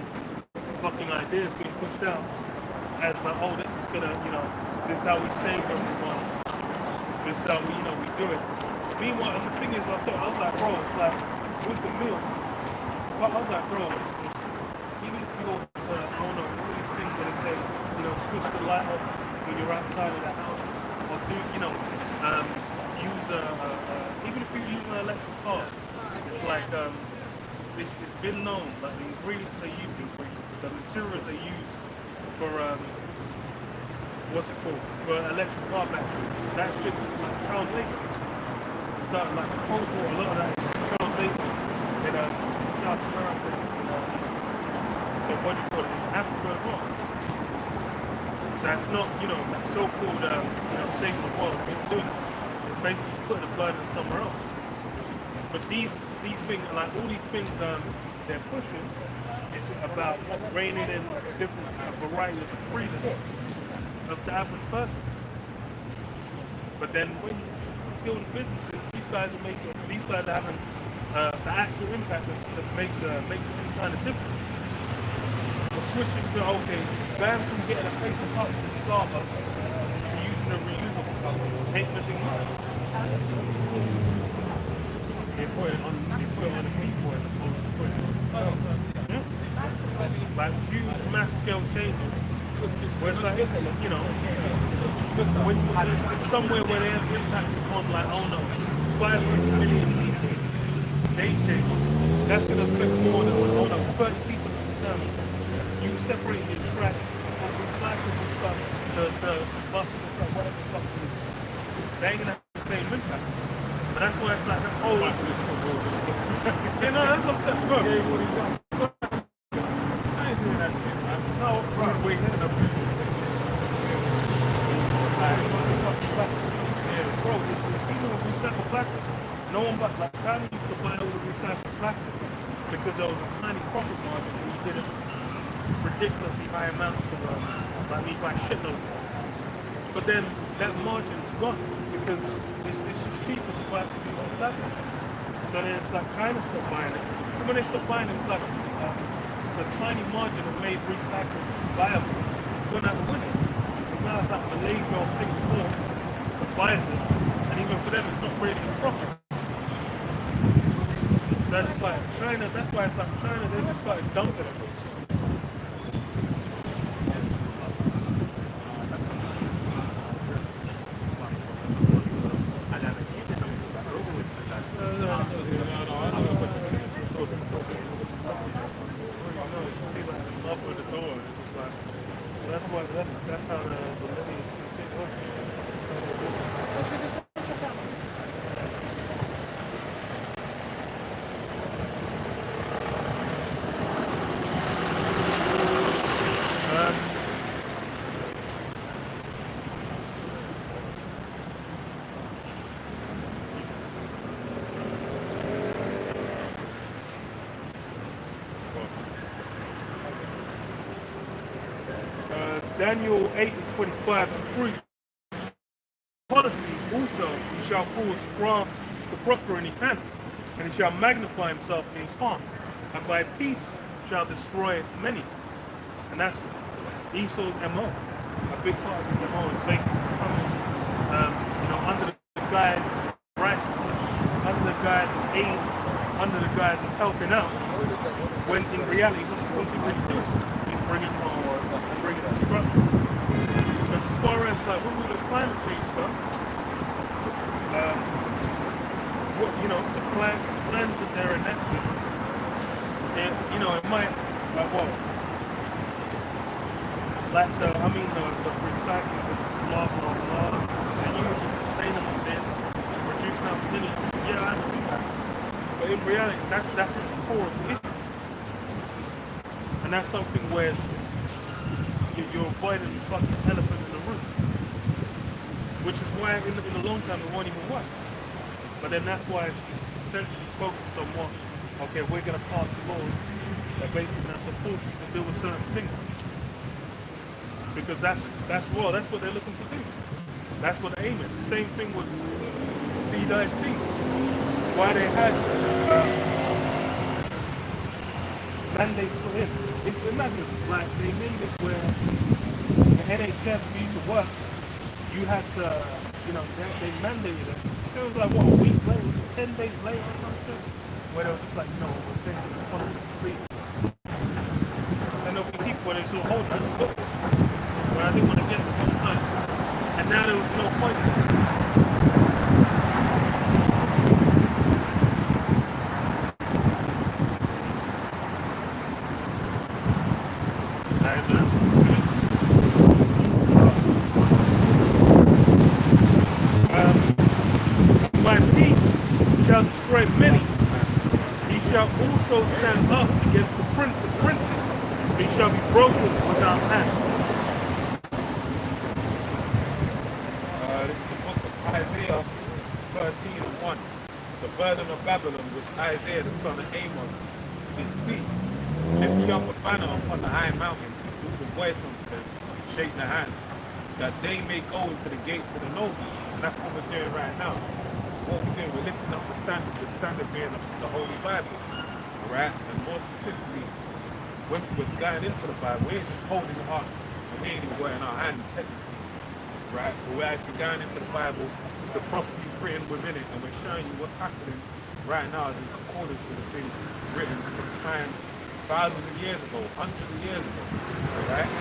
Speaker 2: fucking ideas being pushed out as like, this is gonna, this is how we save everyone. This is how we do it. Meanwhile, and the thing is, I was like, bro, it's like with the meal. But I was like, bro, it's even if you go to all these things that they say, switch the light off when you're outside of the house, or do, use even if you use an electric car, it's like this has been known, like the ingredients they use, the materials they use for what's it called? For electric car batteries. That shit's like child labor. It started like the Cold War, a lot of that is child labor in South America, what do you call it, in Africa as well. So that's not, that so-called, saving the world. It's doing it. It's basically just putting the burden somewhere else. But these things, like all these things they're pushing, it's about reining in a variety of freedom of the average person. But then when you kill the businesses, these guys are having the actual impact that makes any kind of difference. We're switching to, ban from getting a paper cup from Starbucks to using a reusable cup. Ain't nothing much. They put it on the people as opposed to putting it on. Like huge mass scale changes. Where it's like, when somewhere where they have impact upon like, 500 million people, they change. That's going to affect more than 30 people at a time. You separate your trash from recyclable stuff to bustible stuff, whatever the fuck it is. They ain't going to have the same impact. But that's why it's like, that's what I'm saying, bro. I ain't doing that shit, man. No, right, wait, yeah, bro, even with recycled plastic, no one but like Kanye used to buy all the recycled plastic because there was a tiny profit margin and you did it ridiculously high amounts of like me buy shitloads. But then that margin's gone because it's just cheaper to buy plastic. So then it's like China stopped buying it. And when they stopped buying it, it's like the tiny margin that made recycling viable. It's gone out the window. Now it's like Malaysia or Singapore that buys it, and even for them it's not really a profit. That's like China, that's why it's like China, they just started dumping it. That's how the living is. Daniel 8:25-3. Policy also he shall cause craft to prosper in his hand, and he shall magnify himself in his heart, and by peace shall destroy many. And that's Esau's MO. A big part of his MO is basically coming, under the guise of righteousness, under the guise of aid, under the guise of helping out. When in reality, what's he really doing? He's bringing harm and bringing destruction. As far as when we this climate change stuff, the plans that they're enacting, and it might, the recycling, blah blah blah, and using sustainable this, reducing our lineage. Yeah, I do that. But in reality, that's what the core of the issue. And that's something where you're avoiding the fucking elephant in the room. Which is why in the long term it won't even work. But then that's why it's essentially focused on what, okay, we're going to pass laws that basically have to force you to do a certain thing. Because that's what they're looking to do. That's what they're aiming. Same thing with C-19. Why they had mandates for him. It's imagine, like they made it where the NHS for you to work, you had to, they mandated it. It was like, what, a week later, 10 days later or something? Where they were just like, we're taking the policy complete. And there'll be people where they still hold that book. But I didn't want to get it some time. And now there was no point in it. By peace shall destroy many. He shall also stand up against the prince of princes. He shall be broken without hand.
Speaker 1: This is the book of Isaiah 13:1. The burden of Babylon, which Isaiah the son of Amos did see. Lift ye up a banner upon the high mountain, with the voice unto them, shake the hand, that they may go into the gates of the noble. And that's what we're doing right now. What we're doing, we're lifting up the standard being the Holy Bible. Alright? And more specifically, when we're going into the Bible, we ain't just holding it up and we ain't even got it in our hand technically. Right? But we're actually going into the Bible, the prophecy written within it, and we're showing you what's happening right now as in accordance with the things written from time thousands of years ago, hundreds of years ago. Alright?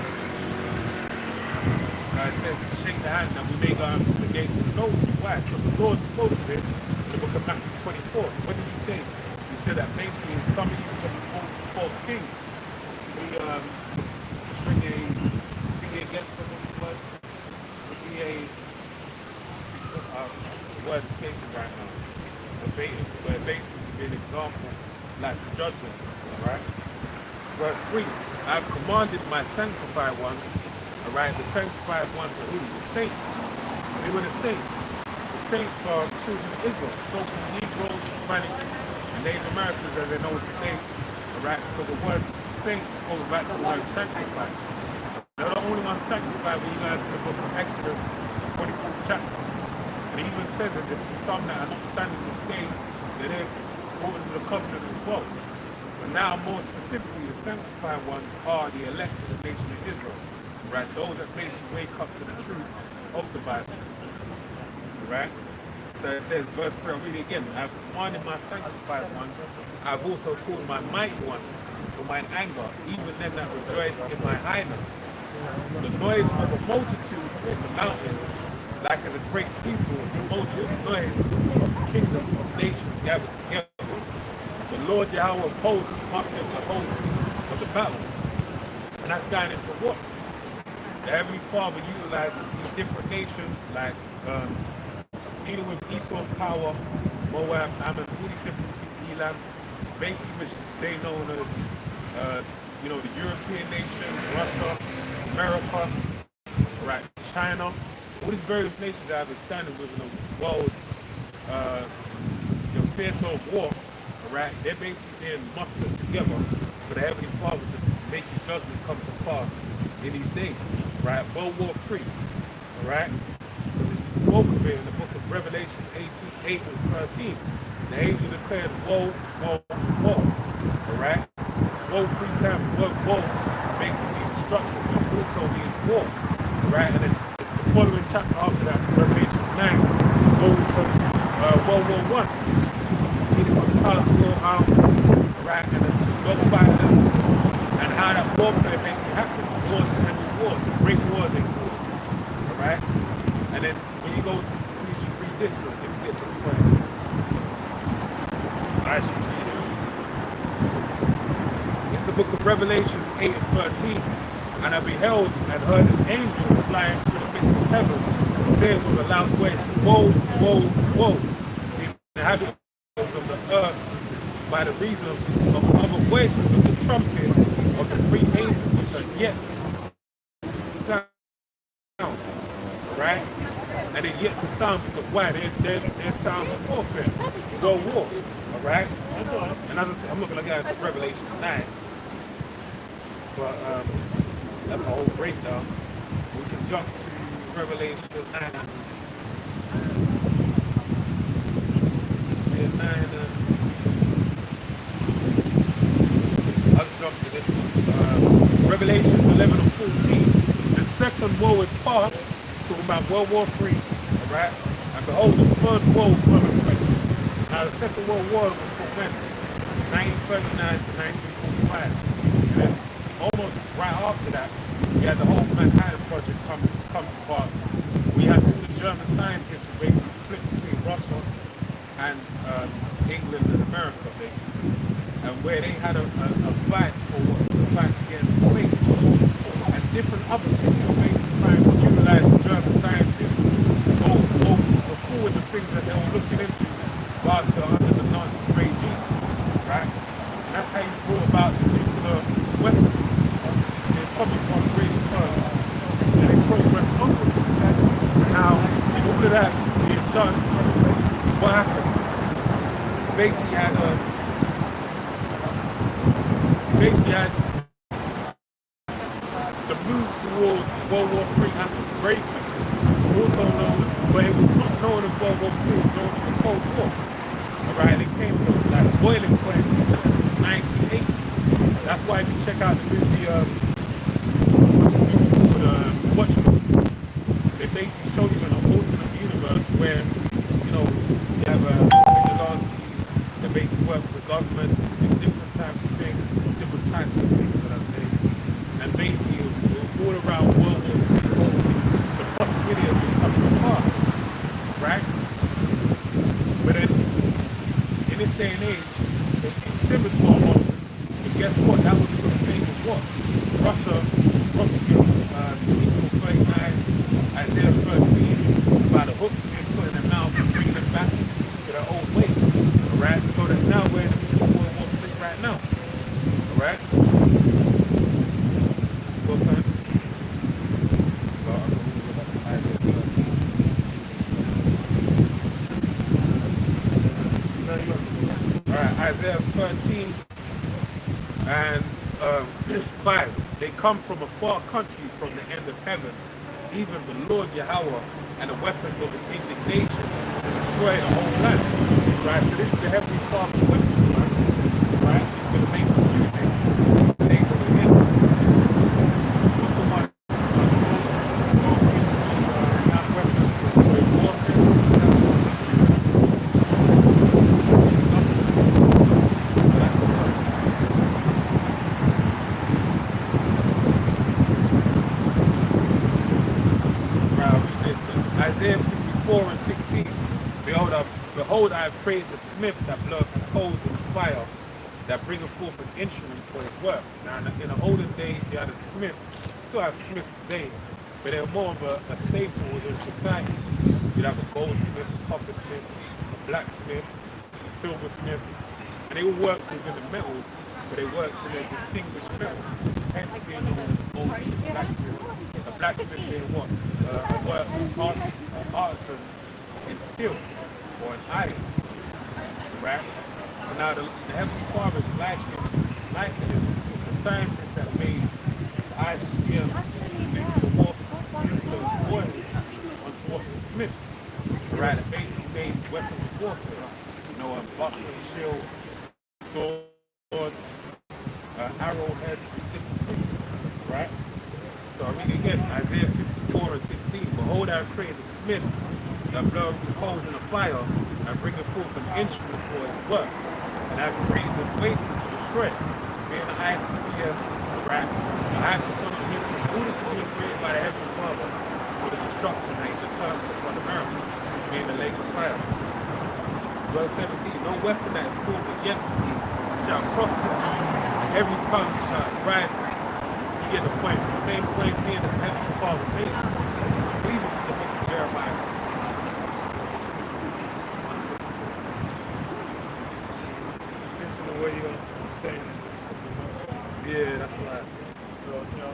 Speaker 1: God said to shake the hand that we may go into the gates of the noble. Why? Because the Lord spoke of it in the book of Matthew 24. What did he say? He said that basically some of you can be called before kings to be bring a thing against them, to be a the word escaping right now. But basically to be an example like the judgment. Alright? Verse 3, I have commanded my sanctified ones. Alright, the sanctified ones are who? The saints. They were the saints. The saints are children of Israel, so-called Negroes, Spanish, and Native Americans as they know today. Alright, because the word saints goes back to the word sanctified. They're the only ones sanctified when you guys in the book of Exodus, 24th chapter. And it even says that there are some that are not standing this day, that they're brought into the covenant as well. But now, more specifically, the sanctified ones are the elect of the nation of Israel. Right, those that basically wake up to the truth of the Bible. Right? So it says, verse 3, I'll read it again. I've commanded my sanctified ones. I've also called my mighty ones for mine anger, even them that rejoice in my highness. The noise of a multitude in the mountains, like as a great people, tumultuous noise of the kingdom of nations gathered together. The Lord Yahweh of hosts musters the host of the battle. And that's going into what? The Heavenly Father utilizes these different nations like dealing with Esau's power, Moab, Ammon, all these different people, Elam, basically which they known as the European nations, Russia, America, right, China, all these various nations that have been standing within the world, the theater of war, right, they're basically being mustered together for the Heavenly Father to make his judgment come to pass in these days. right? World War III, all right? Because it's spoken of it in the book of Revelation 18:8 and 13. The angel declared, woe, woe, woe, all right? Woe 3 times, the word woe basically destruction, but also means war, all right? And then the following chapter after that, Revelation 9, goes to World War I, meaning of the colors war out, all right? And then dogfighting, and how that warfare basically happened. Wars and wars, great wars they call it. Alright? And then when you go to read this, so if you get to the point, I should read it. It's the book of Revelation 8 and 13. And I beheld and heard an angel flying through the midst of heaven, saying with a loud voice, woe, woe, woe, to the inhabitants of the earth, by the reason of other voices of the trumpet of the 3 angels which are yet to sound, right? And they're yet to sound because why? They're sounds of warfare, world war, all right? And as I said, I'm not going to get into Revelation 9, but that's a whole breakdown. We can jump to Revelation 9. Yeah, 9 I'll jump to this. Revelation 11 and 14. The second woe is past, talking about World War III, alright? And behold, the third woe cometh quick. Now, the second World War was for when? 1939 to 1945. And then, almost right after that, we had the whole Manhattan Project come to pass. We had all the German scientists who basically split between Russia and England and America, basically. And where they had a fight for the fight against space and different other things, basically trying to utilize the German scientists go forward the things that they were looking into whilst they're under the Nazi regime, right? And that's how you brought about the nuclear weapons, the atomic bomb really first, and they progressed onwards. And now, in all of that being done, what happened? Basically had the move towards World War III happened very quickly. Also known, but it was not known as World War III, it was known as the Cold War. Alright, it came from like boiling point in the 1980s. That's why if you check out the movie, Watchmen, they basically show you in an alternate universe where, you know, you have vigilantes that basically work for the government, different types of things, different types of things that I'm saying. And basically, it was all around World War III, the possibility of becoming apart, right? But then, in this day and age, it's simmered for a moment. But guess what? That was for the sake of what? Russia prosecuted Equal 39, Isaiah 13, by the hooks being put in their mouth and bringing them back to their old ways, alright? So that now we're in the middle of World War III right now, alright? Go, son. Alright, Isaiah 13 and 5. They come from a far country, from the end of heaven, even the Lord Yahweh, and the weapons of his indignation to destroy the whole land. Right? So this is the Heavenly Father's weapons, right? He's going to make some new things. Things over here. What's the one? Not weapons for his warfare. Isaiah 54 and 16. Behold, I have created the smith that bloweth coals in the fire, that bringeth forth an instrument for his work. Now, in the olden days, you had a smith, still have smiths today, but they're more of a staple within society. You'd have a goldsmith, a coppersmith, a blacksmith, a silversmith, and they all work within the metals, but they work to their distinguished metal. Hence being known as goldsmith, blacksmith. A blacksmith being what? An artisan in steel or in iron, right? So now the Heavenly Father is likening the scientists that made the ICBM, the nuclear warfare smiths, right? That basically made weapons of warfare. You know, buckler, shield, sword, arrowhead, different things, right? So I read again, Isaiah 54 and 16. Behold, I have created a smith that bloweth the coals in the fire and bringeth forth an instrument for his work. And I have created the wastes to destroy it, being the ICBM, right? The hypersonic missiles, all this is being created by the Heavenly Father for the destruction that he determined upon the earth, being the lake of fire. Verse 17, no weapon that is formed against thee shall prosper, and every tongue shall rise against thee. You get the point. The main point being that the Heavenly Father made us. I believe it's in the book of Jeremiah.
Speaker 2: This is the way you're saying it.
Speaker 1: Yeah, that's a lie. You know what I'm saying?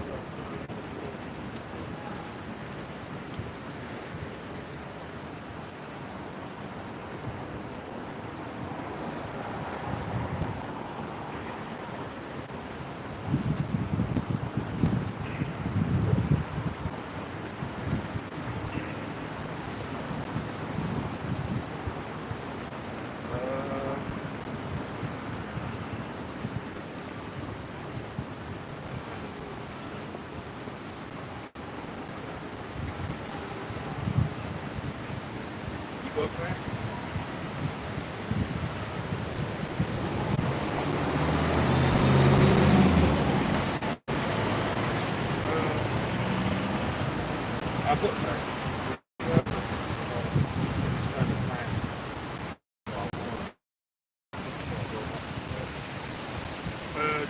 Speaker 1: I got sorry. Trying to find.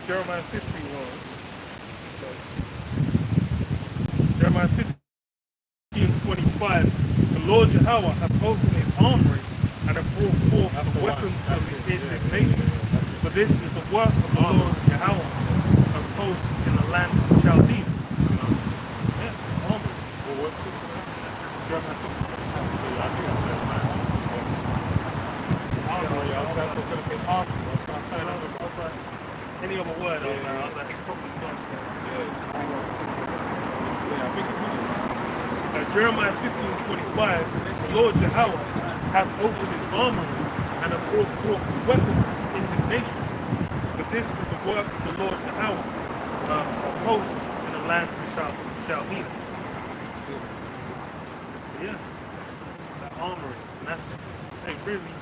Speaker 2: Jeremiah 51. Jeremiah 50 and 25. The Lord Yahweh hath opened his armory and hath brought forth the weapons of his indignation. For this is the work of the Lord Yahweh of hosts in the land of Chaldea. Yeah, armory.
Speaker 1: Well, what's this?
Speaker 2: Jeremiah 50.
Speaker 1: I think that's Jeremiah. I don't know, y'all. I was going to say armory.
Speaker 2: Any other word, I was like, it's probably not.
Speaker 1: Yeah, I think it is.
Speaker 2: Jeremiah 50 and 25, the Lord Yahweh hath opened his armory and hath brought forth the weapons of his indignation. But this is the work of the Lord Yahweh of hosts in the land of Chaldea. Yeah, that armory. And that's really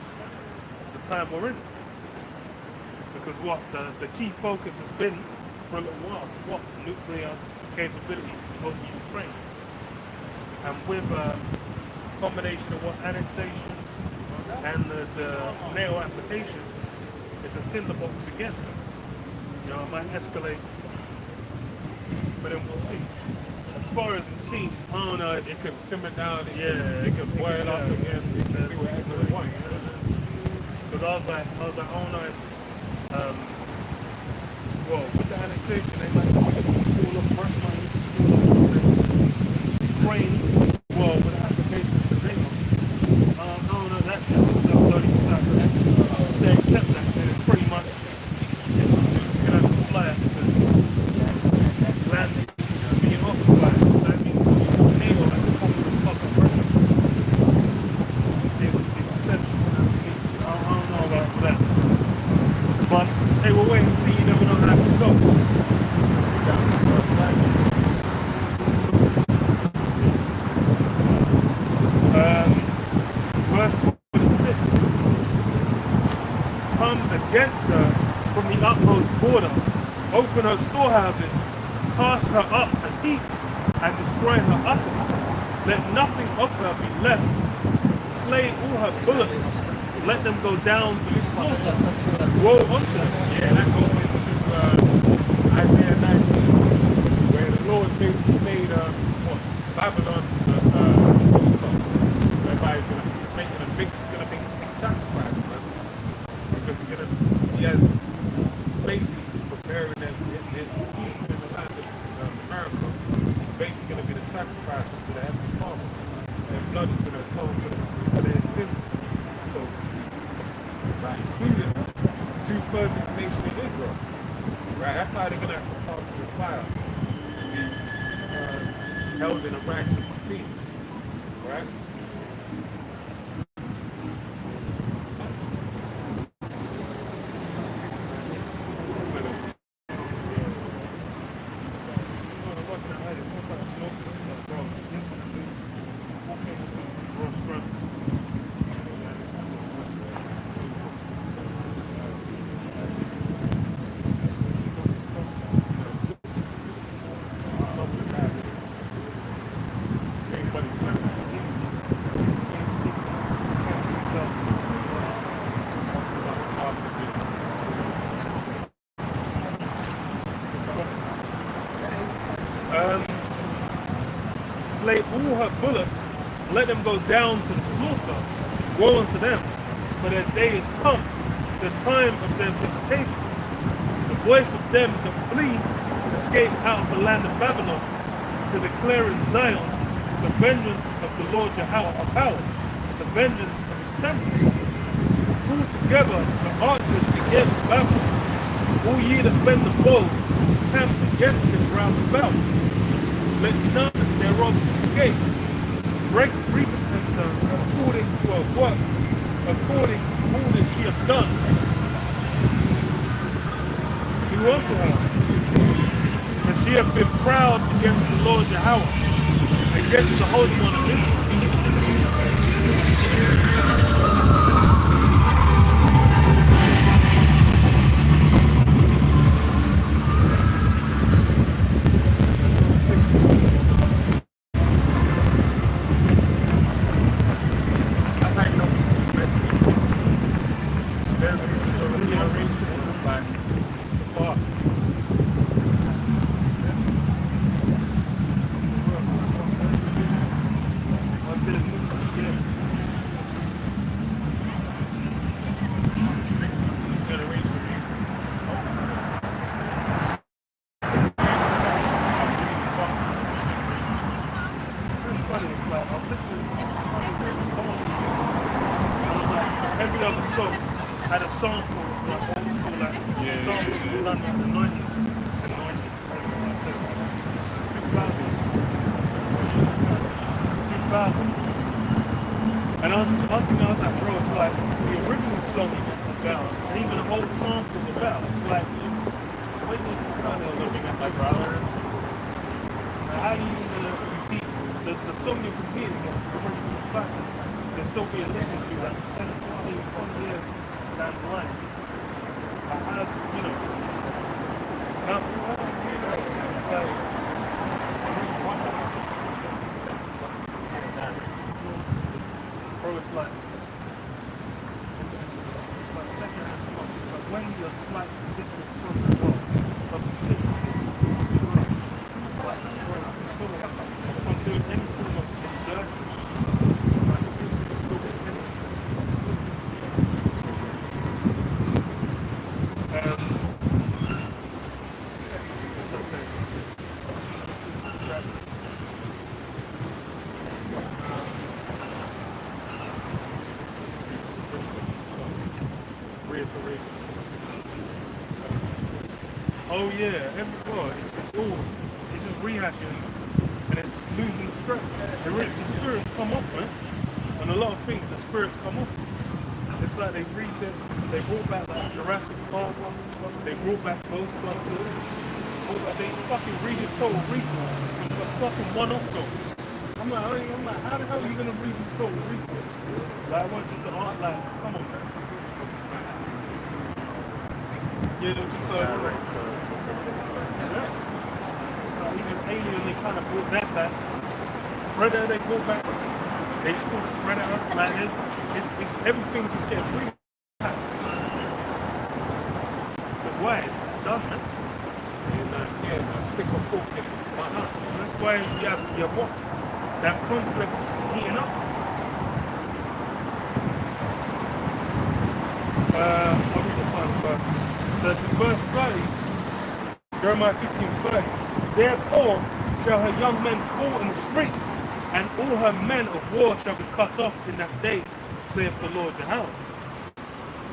Speaker 2: the time we're in. Because what the key focus has been for a little while, what nuclear capabilities of Ukraine. And with a combination of what annexation and the NATO application, it's a tinderbox again. You know, it might escalate, but then we'll see. As far as it seems, I don't know,
Speaker 1: It could simmer down,
Speaker 2: it
Speaker 1: could boil up again, it could do whatever it wants.
Speaker 2: Because I was like, I don't know if, well, with the annexation, they might pull up Russia, Ukraine, well, with the application to NATO. I don't know, that's just 30%. They accept that, and it's pretty much, it's going to fly because land being occupied. So that means NATO has to come with fucking Russia. It's exceptional. I don't know about that. But they will wait and see, you never know how to go. Verse 26. Come against her from the utmost border, open her storehouses, cast her up as heaps, and destroy her utterly. Let nothing of her be left. Slay all her bullocks. Let them go down to the slaughter. Woe unto them.
Speaker 1: Yeah, that goes into Isaiah 19, where the Lord basically made Babylon whereby he's making a big sacrifice, man. Because he has basically preparing his people in the land of America, basically going to be the sacrifice to the Heavenly Father. And blood is going to atone for their sins. So, by excluding 2/3 of the nation of Israel. Right, that's how they're going to have to pass through the fire to be held in a righteous esteem. Right?
Speaker 2: let them go down to the slaughter. Woe unto them, for their day is come, the time of their visitation. The voice of them that flee escape out of the land of Babylon, to declare in Zion the vengeance of the Lord Jehovah power, the vengeance of his temple. Pull together the archers against Babylon, all ye that bend the bow, camp against him round about. Let none thereof escape. Break recompense according to her work, according to all that she hath done. Do unto her, for she hath been proud against the Lord Jehovah, against the Holy One of Israel. And I was like, bro, it's like the original song is about, and even the old sample is about. It's like, when you kind of looking at my brother, how do you compete? The song you're competing against, the original classic, there'll still be a listen to like 10, 15, 20 years down the line. As, you know, now, it's like, bro, it's like second, but when you're slight distance from the world, doesn't fit. From doing any form of exertion. Oh yeah, it's just rehashing and it's losing the spirit. The spirits come off, man. And a lot of things, the spirits come off. It's like they brought back like Jurassic Park, they brought back Ghostbusters, they fucking read Total Recall, a fucking one-off though. I'm like, how the hell are you gonna read Total Recall? Like, I want just an art, like, come on, man. Yeah, they're just even Alien, they kind of brought that back. Predator, they brought back. They just call it Predator. Like, it's everything's just getting real. But why? It's done, man.
Speaker 1: Stick or fork in it.
Speaker 2: That's why you have what? That conflict heating up. I'll read the final verse. So it's in verse 30, Jeremiah 15:30. Therefore shall her young men fall in the streets, and all her men of war shall be cut off in that day, saith the Lord Jehovah.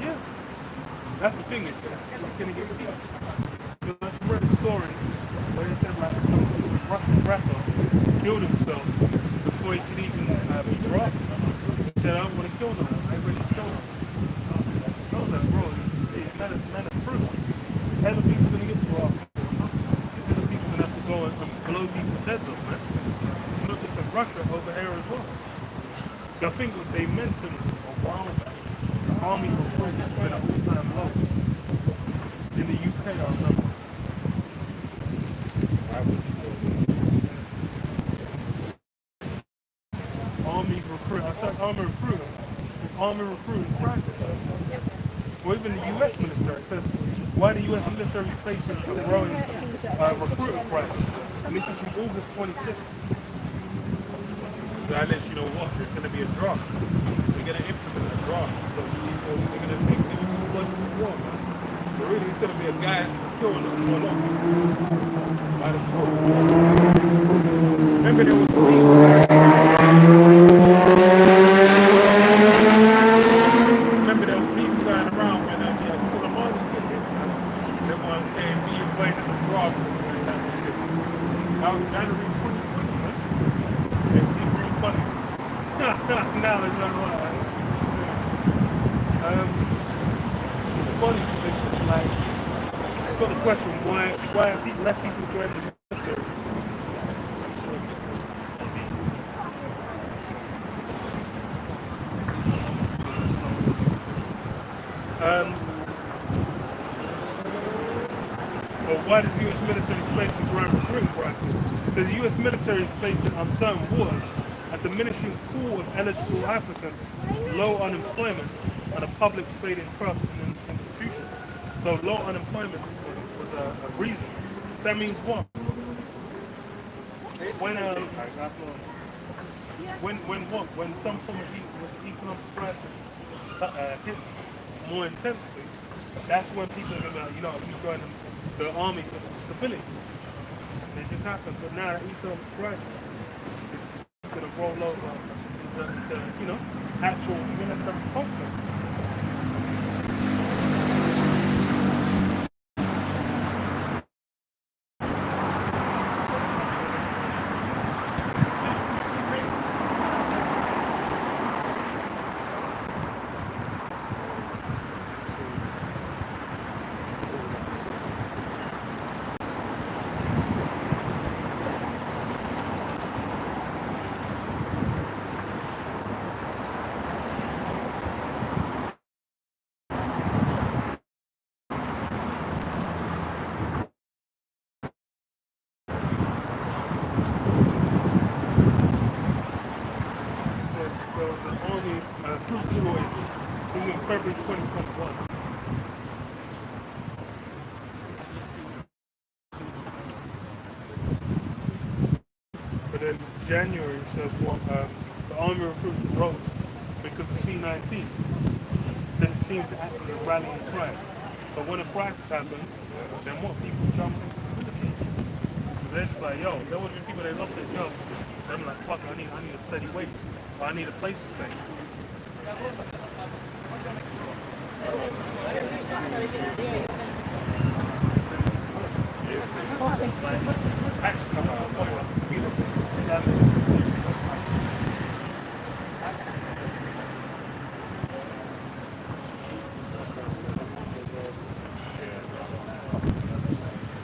Speaker 2: Yeah. That's the thing, it's going to get peace. Because I read a story where they said like some Russian rapper killed himself before he could even be drafted. He said, I don't want to kill no one. I really kill him. I was like, bro, man of fruit. Hella people going to get drafted. Hella people going to have to go and blow people's heads off, man. Look, it's in Russia over here as well. So I think what they mentioned a while back, the army recruits went up all-time low. In the UK, I remember. Army recruit. I said army recruit. Army recruit crisis. Or even the US military. Because why the US military faces a growing recruiting crisis? And this is from August 26th.
Speaker 1: So at least you know what, there's going to be a draft. We're going to implement a draft. So we're going to take Liverpool bodies to war, man. So really, it's going to be a gas killing them for a lot. By the squad. Remember there was memes going around when Suleimani did it, man. Everyone saying we invited the draft and all that type of shit. That was January 2020, man. It seemed pretty funny. Now it's not right. It's funny because like it's got the question why less people join the military. Well, why does the U.S. military face a growing recruiting crisis? So the U.S. military is facing uncertain waters, a diminishing pool of eligible applicants, low unemployment, and a public's fading trust in institutions. So low unemployment was a reason. That means what? When some form of economic crisis hits more intensely, that's when people are gonna, you join the army for some stability. And it just happens. So now the economic crisis is gonna roll over into actual military conflict. This is in February 2021. But then January says the army recruits rose because of C-19. So it seemed to act as a rallying cry. But when a crisis happened, then what? People jumped into the military. They're just like, yo, there would have been people that lost their jobs. They're like, fuck, I need a steady wage. Or I need a place to stay.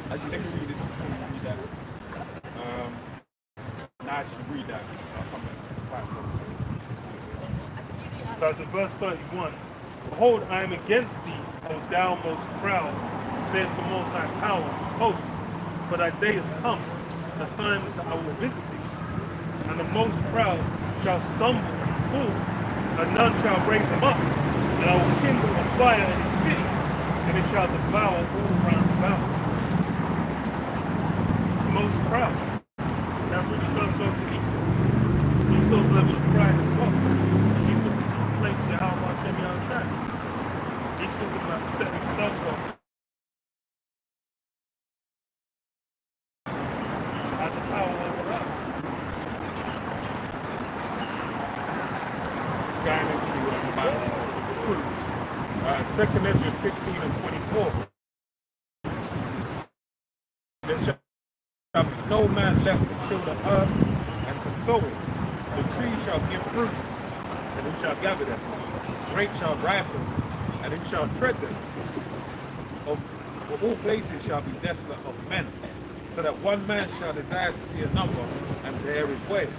Speaker 1: As you never read this before you read that. Now I should read that. I'll come back.
Speaker 2: Because in verse 31, behold, I am against thee, O thou most proud, saith the Most High Power of hosts. For thy day is come, the time that I will visit thee. And the most proud shall stumble and fall, and none shall raise him up. And I will kindle a fire in his city, and it shall devour all round about. The most proud. That really does go to Esau. Esau's level of pride as well. He's looking to replace Yahweh Hashem Yahushua. He's thinking about setting himself up as a power over us.
Speaker 1: Going into recruits. Second Ezra 16 and 24. There shall be no man left to till the earth and to sow it. The tree shall give fruit, and who shall gather them? Grapes shall ripen, and who shall tread them? For all places shall be desolate of men, so that one man shall desire to see another, and to hear his ways.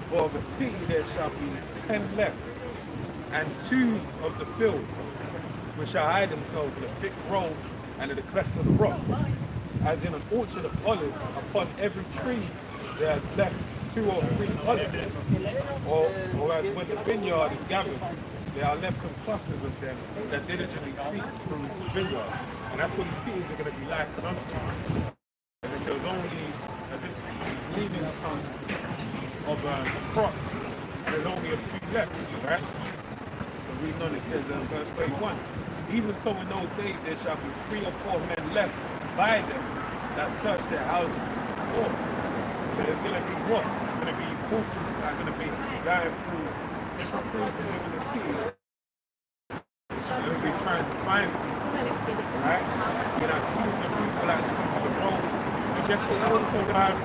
Speaker 1: For of a city there shall be 10 left, and 2 of the field, which shall hide themselves in the thick groves and in the clefts of the rocks. As in an orchard of olives, upon every tree there are left 2 or 3 olives. Or as when the vineyard is gathered, there are left some clusters of them that diligently seek through the vineyard. And that's what these cities are going to be like unto. And if there was only a leaving of crop a few left, right? So reading on it says verse 31. Even so in those days there shall be 3 or 4 men left by them that search their houses for. So there's going to be what? There's going to be forces that are going to basically going through different places in the city. They're going to be trying to find people, right? You know, teams of people that come to the road. And guess what? They also have,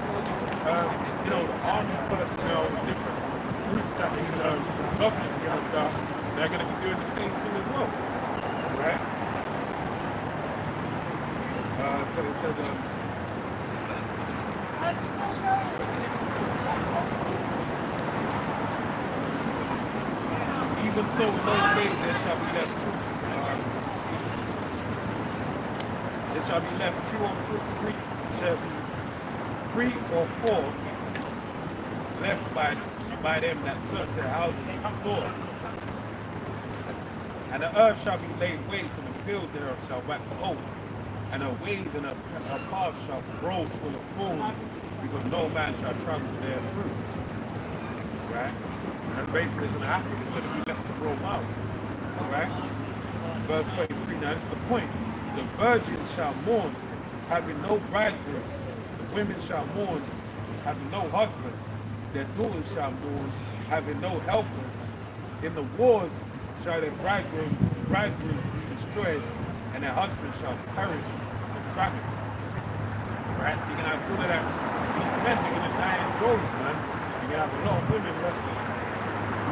Speaker 1: you know, the army personnel, different groups that can government and stuff. They're going to be doing the same thing as well, right? So it says, even so in those days there shall be left two. There shall be left 2 or 3, shall be 3 or 4 left by them that search their houses with sword. And the earth shall be laid waste, and the fields thereof shall wax old, and her ways and her paths shall grow full of thorns, because no man shall travel there through. Right? And basically it's going to happen. It's going to be left to grow wild. Right? Verse 33, now this is the point. The virgin shall mourn, having no bridegroom. The women shall mourn, having no husbands. Their daughters shall mourn, having no helpers. In the wars shall their bridegrooms be destroyed, and their husbands shall perish of famine. Right? So you're going to have all of that. These men are going to die in droves, man. You're going to have a lot of women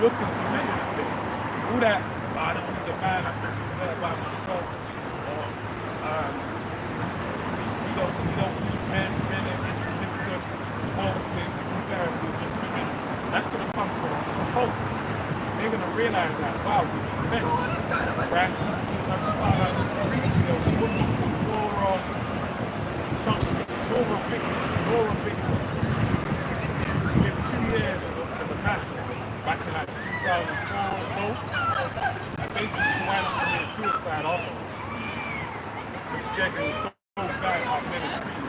Speaker 1: looking for men in the thing. All that, I don't need a man, I can do better by myself. We don't need men in insignificant conflict, therapy, just women. That's going to come from hope. They're going to realize that, wow, we need men. Right? Recently, a woman called Laura Victor. She lived 2 years as a man, back in like 2004 or so. And basically, she wound up committing suicide also. She said it was so bad how men are treated.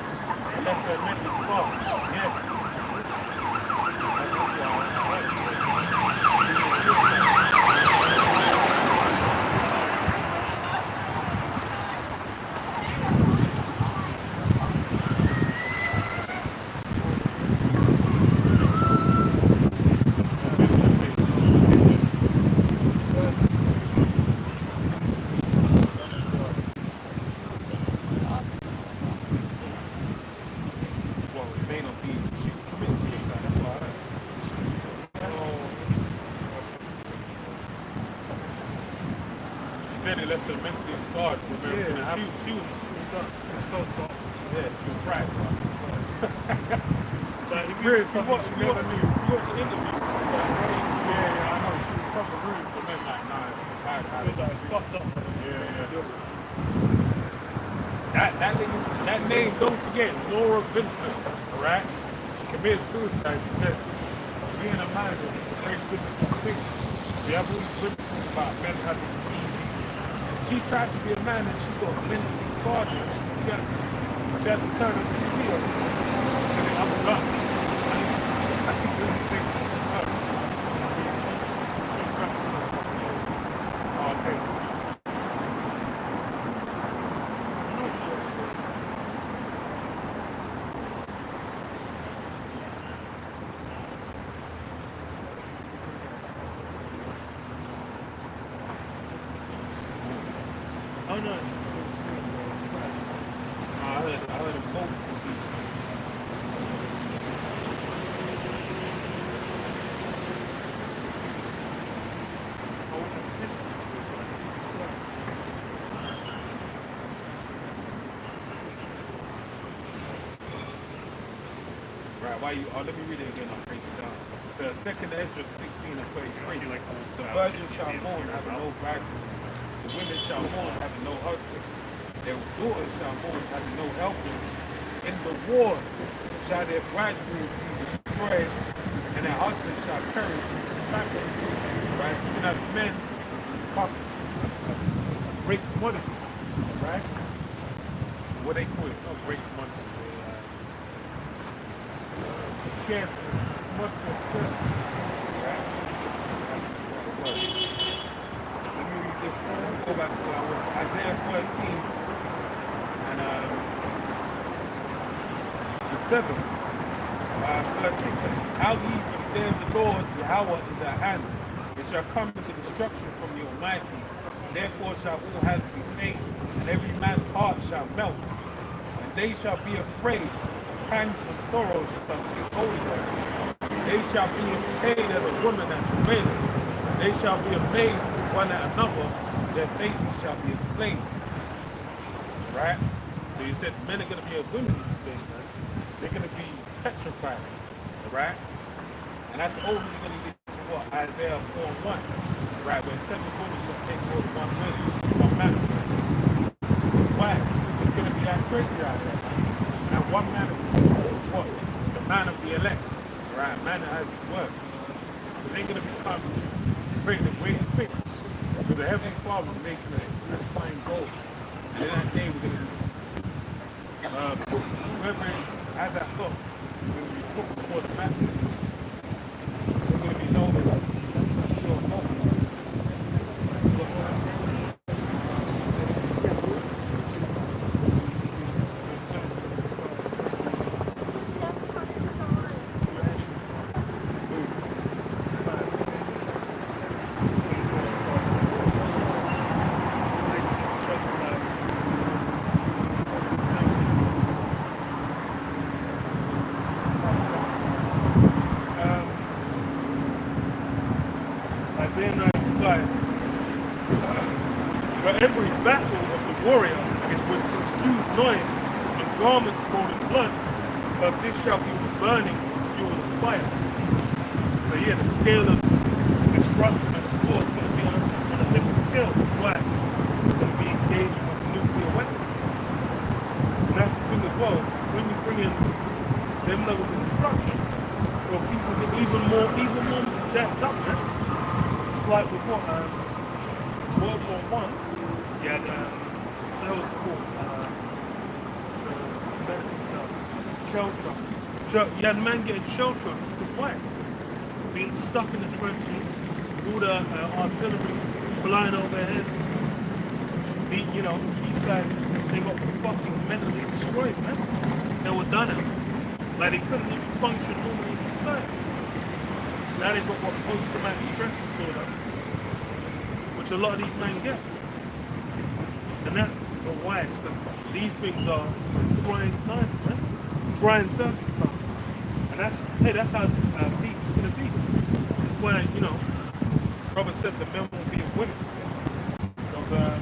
Speaker 1: It left her mentally scarred. Yeah. Said it left her mentally scarred from everything that happened. She was done. Yeah, she was fried. But if you watch the interview, yeah, I know. She was probably rude for men like, nah, it's fucked up. Yeah. That name, don't forget, Laura Vincent, alright? She committed suicide. She said, being a man is a very difficult thing. We have all these witnesses about men having she tried to be a man and she got mentally scarred. She had to turn the TV on. And then I'm done. I think really think her. Oh, okay.
Speaker 2: Oh no.
Speaker 1: I heard them both. Right, why you? Oh, let me read it again. I'll break it down. The second Ezra 16 and 33. The virgin shall mourn, having no bridegroom. The women shall mourn, having no husband. Their daughters shall mourn, having no helpers. In the war shall their bridegroom be destroyed, and their husband shall perish in famine. Right? So you can have men come break commodity. Right? What they call it? Not break commodity. Scarce. Much more scarce. Right? Let me read this. Go back to where I was. Isaiah 13 and 7. Verse 6 says, how ye from there the Lord Yahweh is at hand. It shall come into destruction from the Almighty. Therefore shall all hands be faint, and every man's heart shall melt. And they shall be afraid. Pangs and sorrows shall take hold of them. They shall be in pain as a woman that travaileth. They shall be amazed one at another. Their faces shall be inflamed. Right? So you said men are going to be as women these days, man. They're going to be petrified. Right? And that's only going to get to what? Isaiah 4:1. Right? Where 7 women will take hold of one man. Why? It's going to be that crazy out there. Now one man is what? The man of the elect. Right? Man that has his word. So they're going to become great and great and quick. So the Heavenly Father is making it as fine gold. And in that day we're going to be whoever has that look, we're going to be put before the masses. We're going to be known as sure enough.
Speaker 2: For every battle of the warrior is with confused noise and garments rolled in blood, but this shall be burning with fuel of fire. So yeah, the scale of destruction and war is going to be on a different scale. Why? It's going to be engaging with nuclear weapons. And that's the thing as well. When you bring in them levels of destruction, well, people get even more jacked up, man. It's like with what? World War I, you had, that was called, shell shock. You had men getting shell shocked because why? Being stuck in the trenches, all the artillery flying overhead. These guys, they got fucking mentally destroyed, man. They were done out. Like they couldn't even function normally in society. Now they've got what post-traumatic stress disorder, which a lot of these men get. And that's why, it's because these things are trying times, man. Trying circumstances. And that's how deep it's going to be. It's why, Robert said the men will be women. Because,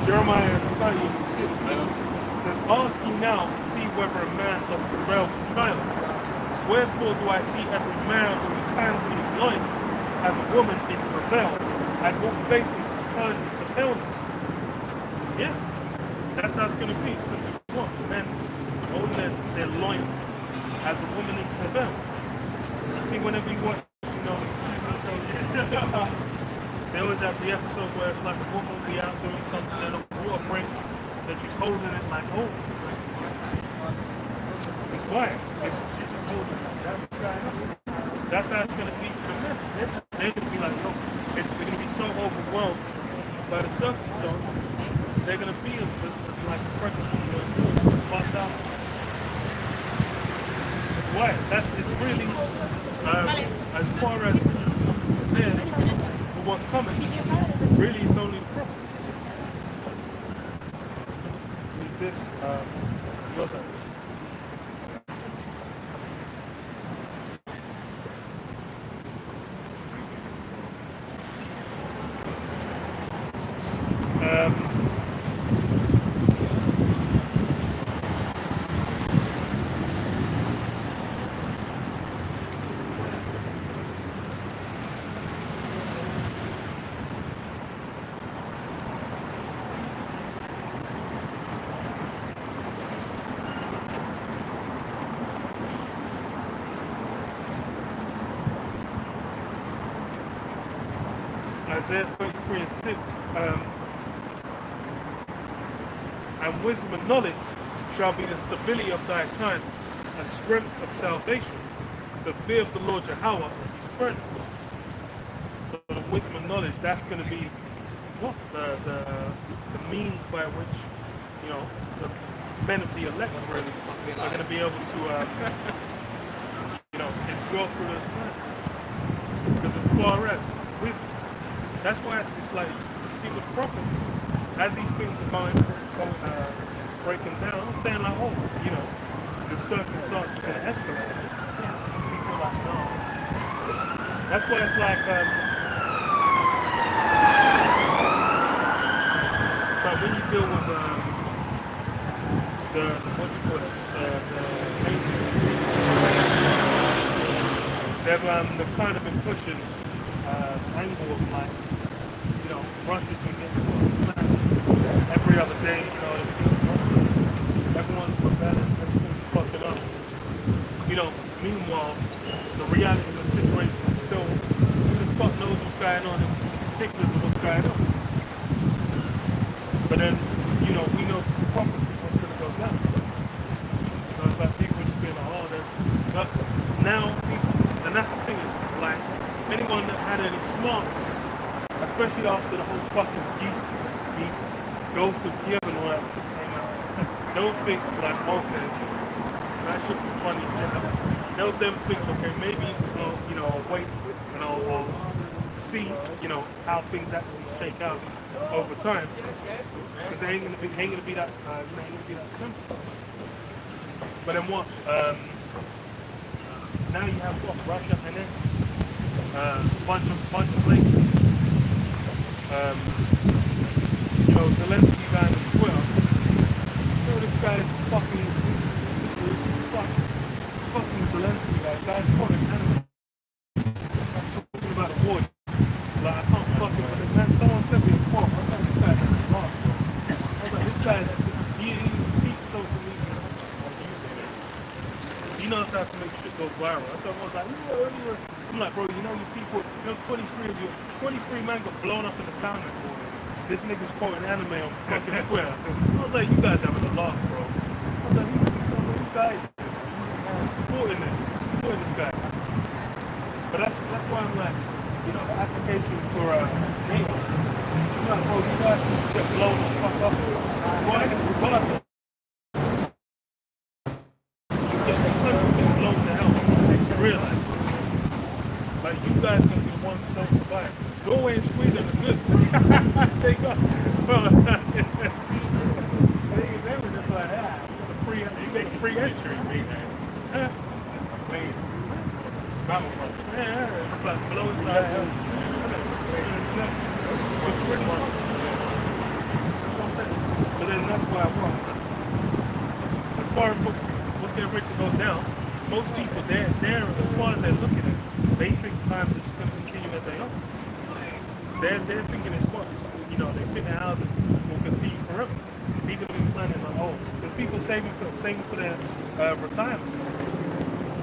Speaker 2: Jeremiah 30:6 says, ask ye now and see whether a man doth prevail with child. Wherefore do I see every man with his hands in his loins as a woman in travail, and all faces turned into paleness? Yeah, that's how it's going to be. It's going to be what? Men holding their loins as a woman in travail. You see, whenever you watch, they always have the episode where it's like a woman will be out doing something and a water breaks, that she's holding it like, oh. It's quiet. She's just holding it. That's how it's going to be for the men. They're going to be like, yo, they're going to be so overwhelmed by the circumstance, they're going to be as like a pregnant woman to bust out. It's quiet. It's really, as far as what's coming, really it's only the prophets. With this, yours Isaiah 33 and 6. And wisdom and knowledge shall be the stability of thy time and strength of salvation. The fear of the Lord Jehovah is his strength. So the wisdom and knowledge, that's going to be what? The means by which, you know, the men of the elect really are going to be able to, you know, endure through those times. Because as far as with, that's why it's just like, you see with prophets, as these things are breaking down, I'm saying like, oh, you know, the circumstances are going to escalate. People are like, no. That's why it's like, so when you deal with the what do you call it, they've kind of been pushing angle of like, you know, Russia's been getting smashed every other day, you know, everyone's rebelling, everything's fucking up. You know, meanwhile, the reality of the situation is still, who the fuck knows what's going on in particulars of what's going on. But then, you know, we know from prophecy what's going to go down. So it's like people just being like, oh, but now, people, and that's the thing, it's like, anyone that had any smarts, especially after the whole fucking Ghost of Kiev and all that shit came out, don't think like, okay, that should be funny. They'll then think, okay, maybe you know, I'll wait and I'll see, you know, how things actually shake out over time. Because it ain't gonna be that simple. But then what? Now you have what? Russia and then bunch of places. You know, Zelensky guy on Twitter. You know, this guy is fucking Zelensky guy. Guy's calling animals. Talking about the war. Like, I can't fucking with this man. Someone sent me a quote. I was like, this guy is smart, bro. I was like, this guy he speaks social media. He knows how to make shit go viral. So I was like, I'm like, bro, you know you people, you know 23 men got blown up in the town that morning. This nigga's quoting anime on fucking Twitter. I was like, you guys having a laugh, bro. I was like, you guys supporting this guy. But that's why I'm like, you know, the application for NATO. I'm like, bro, you guys can get blown the fuck up. Why? Regardless. You get blown to hell. You realize. Like, you guys gonna be the ones that don't survive. Norway and Sweden are good. They got, they were just like, you get free entry, man. Yeah, it's like blowing to hell. But then that's why I want. As far as what's getting rich goes down, most people, they're as far as they're looking at it, they think times are just going to continue as they are. They're thinking it's what, you know, they think their houses will continue forever. People have been planning like, oh, there's people saving for their retirement.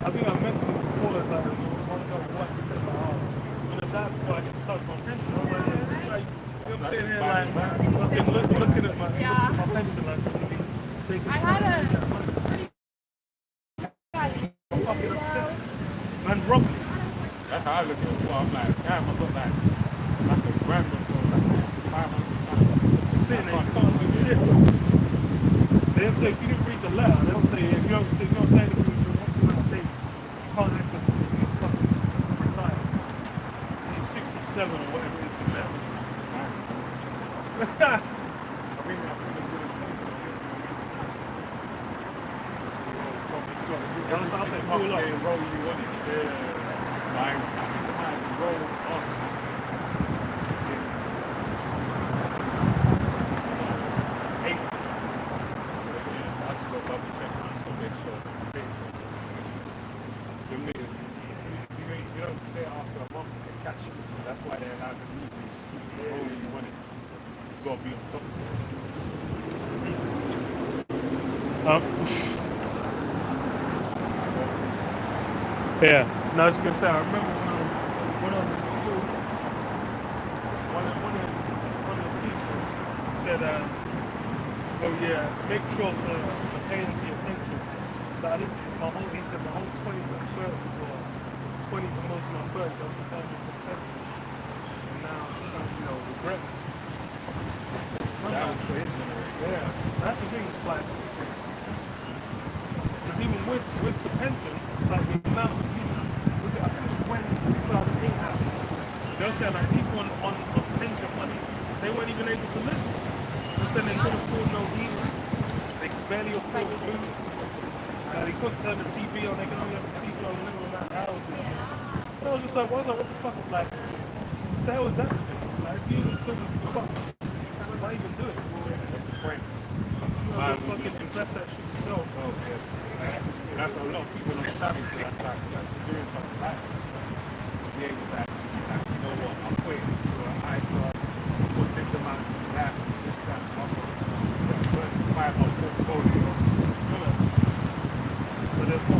Speaker 2: I think I mentioned it before that like, one of the wife said, like, oh, I'm going to die before I get stuck on pension. I'm like, yeah, like, you know what I'm saying here, like, fucking looking at my pension, like, it's going to be taking
Speaker 3: I had a pretty
Speaker 2: fucking upset. Man, robbed me.
Speaker 1: That's how I look at it. Well, I'm like, damn, I got like a grand or so, like $500.
Speaker 2: Sitting there, you can't do shit. They'll say, if you didn't read the letter, they'll say, if you don't say anything, you can't access it. You're fucking retired. You're 67 or whatever it is for now.
Speaker 1: I mean,
Speaker 2: I'll say, pull up.
Speaker 1: roll you want it. Yeah. Like, I think I might roll off. Eight. Yeah, I just go double check. I just go make sure it's basic. To me, if you don't say it after a month, they catch you. That's why they're allowed to use it. Keep it rolling you want it. You gotta be on top of it.
Speaker 2: Yeah. No, I was just gonna say, I remember when I was in school, one said, oh yeah, make sure to pay into your pension. So I didn't, he said my whole 20s and 30s, or 20s and most of my 30s, I was paying into the pension. And now, regret it.
Speaker 1: That was for his
Speaker 2: Yeah, that's the thing. It's like, because even with the pensions, it's like the amount of people. I think when 2008 happened, they were saying like people on pension money, they weren't even able to live. They said they couldn't afford no heating, they could barely afford food. They couldn't turn the TV on. They could only have the TV on living in that house. And I was just like, what the fuck? Like, what the hell is that? Like, if you even still fuck, why even do it?
Speaker 1: That's the point.
Speaker 2: Just fucking invest that shit yourself.
Speaker 1: Oh, yeah. That's a lot of people don't savvy to that type of experience of life. Be able to actually, like, you know what, I'm putting to an ISA, I put this amount to that, this, that, diversify my portfolio.
Speaker 2: But there's no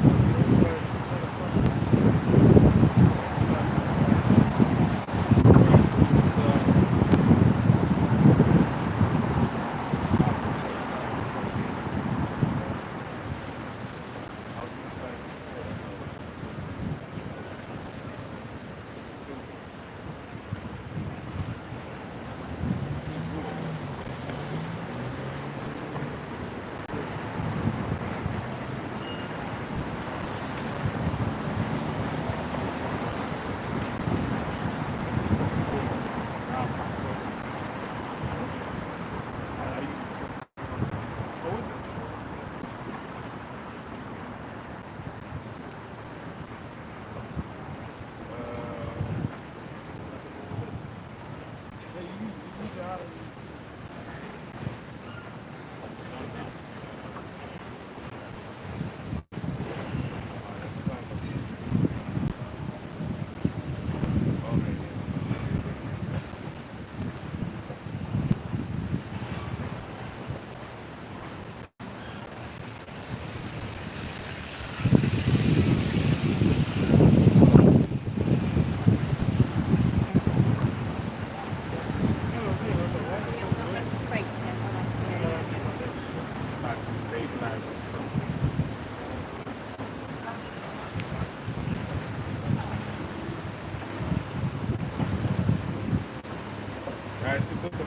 Speaker 1: Right, it's the book of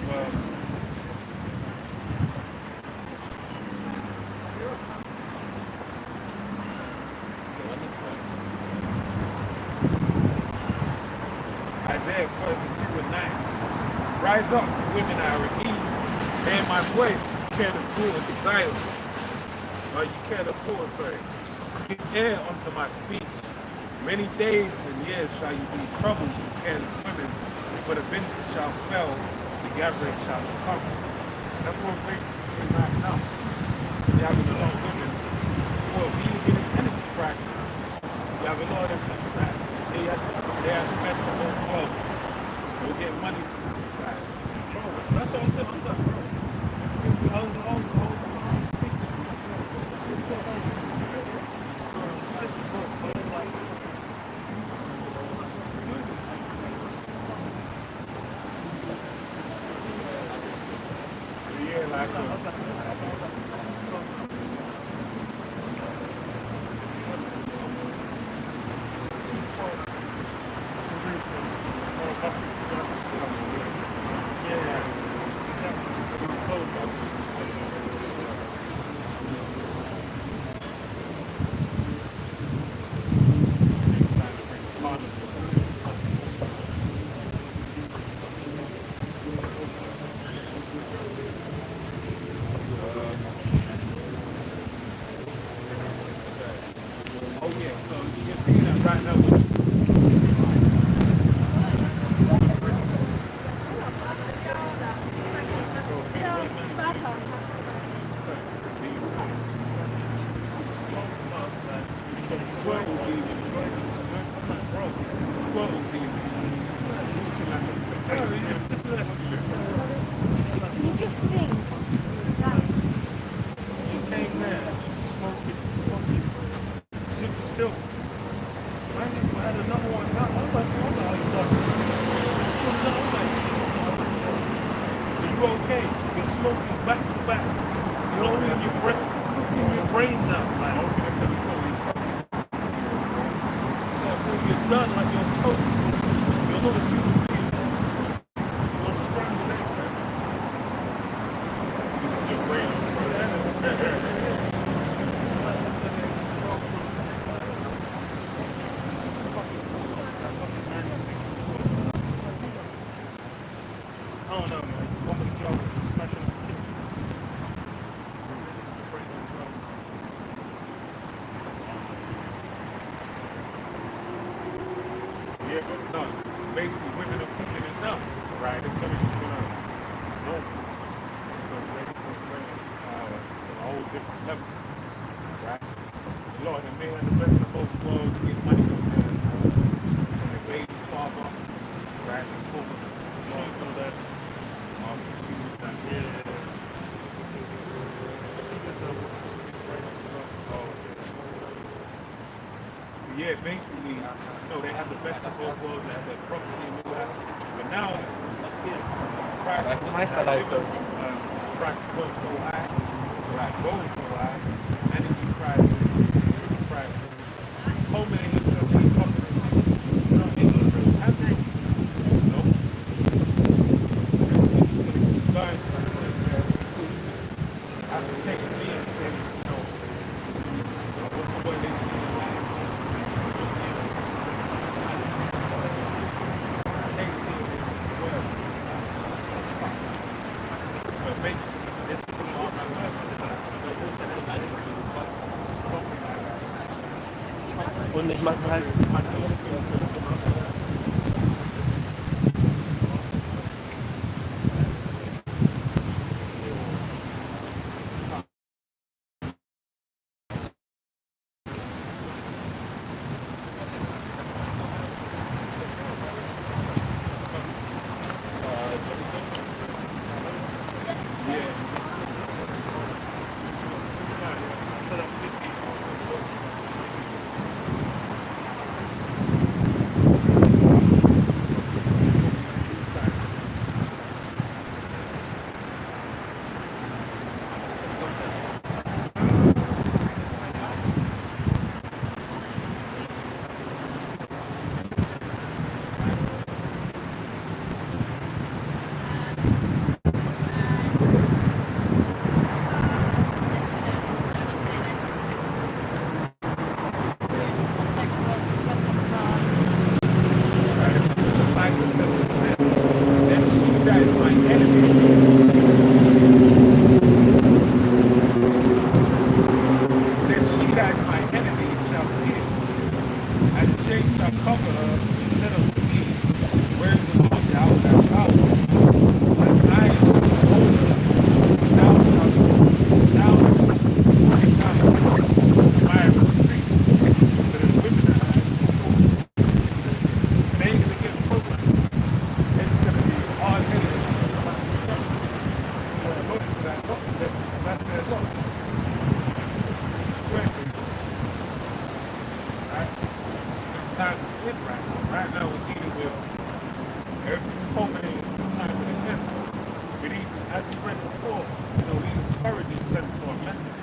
Speaker 1: Isaiah 42 and 9. Rise up, women are at ease. Hear my voice, you careless fool and desire. You careless fool, sorry. Give ear unto my speech. Many days and years shall you be troubled, you careless women, for the vintage shall fail, the gathering shall come. That's what basically is right now. You have a lot of women who are being in this energy crisis. You have a lot of them people that they have the best of both worlds. They'll get money from this guy.
Speaker 2: Bro, that's what I'm saying. What's up, bro? I was speaking.
Speaker 1: Yeah, like
Speaker 2: you okay? You're smoking back to back. You're cooking your brains out, like. When you're done, like you're toast. You're not a human being. You're scrambled eggs, man.
Speaker 1: This is your brain.
Speaker 2: I don't know, man. One of the jobs is smashing the kitchen.
Speaker 1: Yeah, but no. Basically, women are feeling it now, right? It's gonna be slow. So ready for to a whole different level, right? Lord, and they had the best of both worlds, get money from the baby father, right? And former Lord, know that. She was that. So yeah, basically, they have the best of both worlds. They have their property and all that. But now, price goes so high, like gold so high, energy prices, food prices, home and these companies, England really have they? No. It's going to keep going. I have to take me and say, what's the way they see it?
Speaker 2: Und ich mache halt. Right now, we're dealing with everything's hoping time with the end. But these, as we read before, these discouraging sent for amendment.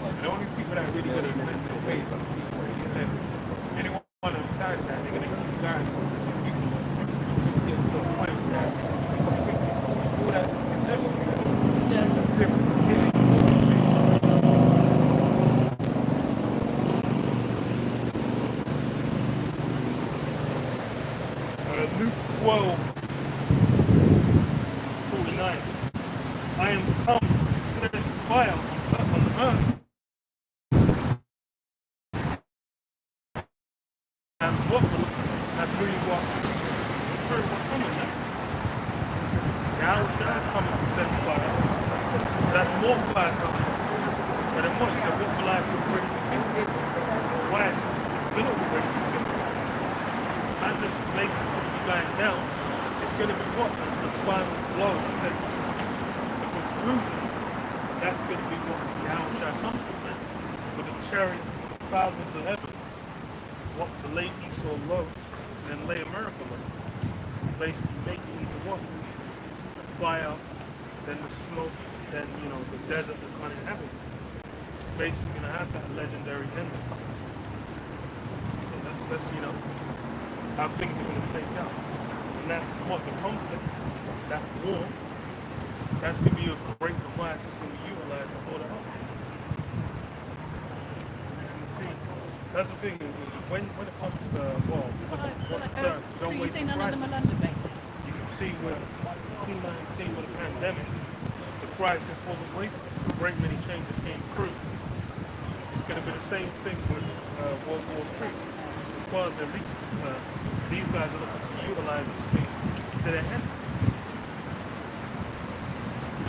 Speaker 2: And the only people that are really going to amend the ways are the people that get left. Anyone outside of that, they're going to keep guys. People get to a point where all that intelligence is different. Luke 12, 49. I am come to set fire on the earth. And that's really what the Spirit was coming at. Now is coming to set fire. That's more fire coming. But then what? He said, what will I bring? Why? It's been already. And this is basically going down, it's going to be what? The final blow. He said, the conclusion, that's going to be what now shall come from that. With the chariots, the thousands of heaven, what to lay Esau low, and then lay America low. Basically making into what? A fire then the smoke, then the desert is uninhabited. It's basically gonna have that legendary ending. So that's how things are gonna shake out. And that's what the conflict, that war, that's gonna be a great device that's gonna be utilized to hold it up. You see, that's the thing is when it comes to what's the term?
Speaker 3: So
Speaker 2: Don't
Speaker 3: you
Speaker 2: waste
Speaker 3: say
Speaker 2: the
Speaker 3: none of them
Speaker 2: crisis.
Speaker 3: are London based?
Speaker 2: You can see with the pandemic, the crisis wasn't wasted. A great many changes came through. It's going to be the same thing with World War III. As far as the elite's concerned, these guys are looking to utilize these things to their ends.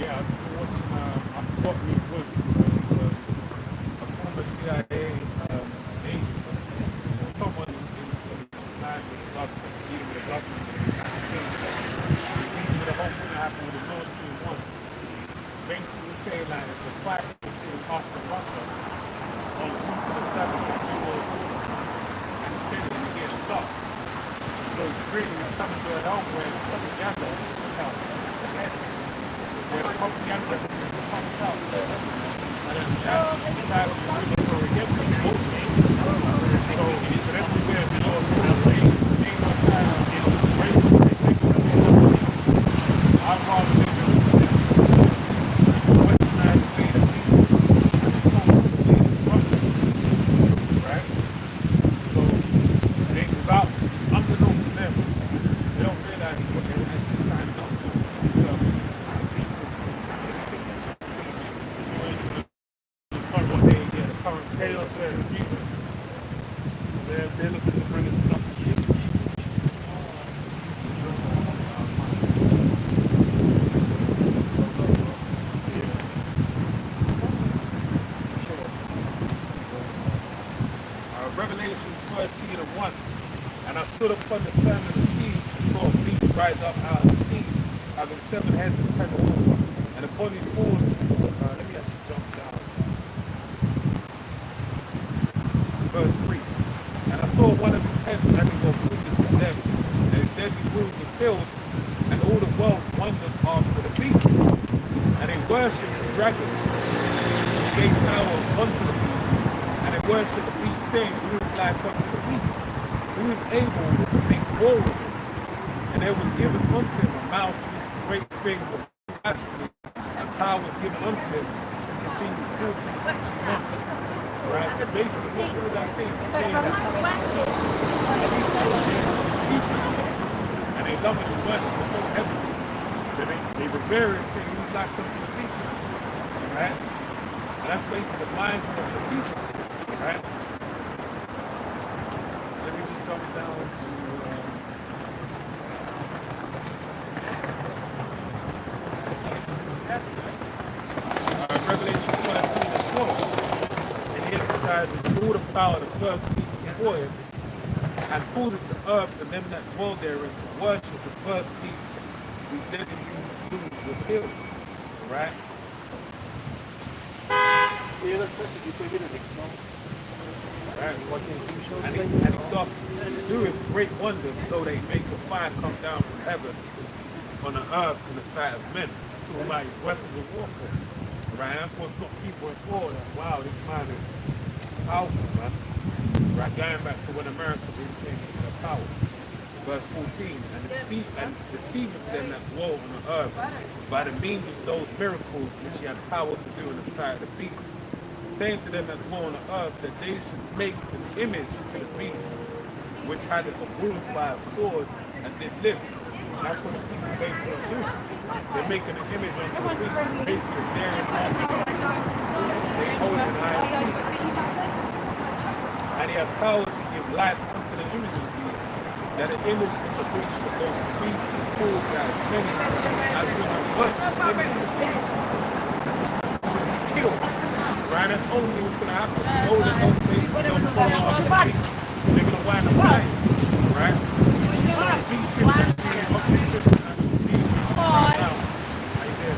Speaker 1: Yeah, I've been watching, I forgot who it was, a former CIA agent, someone in line with the government, dealing with the government. Reason the whole thing that happened with the Nord Stream 1. Basically saying that it's a fight between us and Russia on who can establish a dual and send it against stuff. So it's really coming to a home where it's propaganda out. Where propaganda comes out. And then that's side of the people are against it. So for them to get the law to have they ain't no time to break the I'd rather think of westernized way that people right? So they without unbeknownst to them, they don't realize what they're actually signing up to. So the current
Speaker 2: Chaos and the future. They're looking to bring in stuff to you.
Speaker 1: Revelation 13:1. And I stood upon the sand of the sea, and saw a beast rise up out of the sea, having 7 heads and 10 horns. And upon his horns, let me actually jump down. Verse 3. And I saw one of his heads having no wounds to them, and his deadly wound was filled, and all the world wondered after the beast. And they worshipped the dragon, and gave power unto the beast. And they worshipped the beast, saying, who is like unto the beast? Who is able to make war with him? And there was given unto him a mouth to speak great things of blasphemy, and power was given unto him to continue 40 months. Right? So basically, what was I saying? Saying that and they love it and worship it so heavily that they revere it, saying who's like unto the beast. Right? And that's basically the mindset of the people. Right? Let me just come down to Revelation 13:12. And he exercises all the power of the first beast before him, and pulled the earth and them that dwell therein to worship the first beast whose deadly wound was healed. Right? Right. And he doth do his great wonders, so they make a fire come down from heaven on the earth in the sight of men, to about his weapons of warfare. Right? That's what's got people in awe. Like, wow, this man is powerful, man. Right, going back to when America became power. Verse 14, and deceiveth them that dwell on the earth by the means of those miracles which he had power to do in the sight of the beast, saying to them that dwell on the earth that they should make an image to the beast, which had a wound by a sword and did live. That's what the people basically do. They're making an image unto the beast, basically daring they hold it in high esteem. And he had power to give life unto the image of the beast, that the image of the beast should go speak and pulled by as many as would worship the image of the beast. Killed. Right? That's only what's going to happen. Those that don't face don't fall off the beast, they're going to wind up dying. Right? So the beast is going to be up the system and the beast is right now. Right there.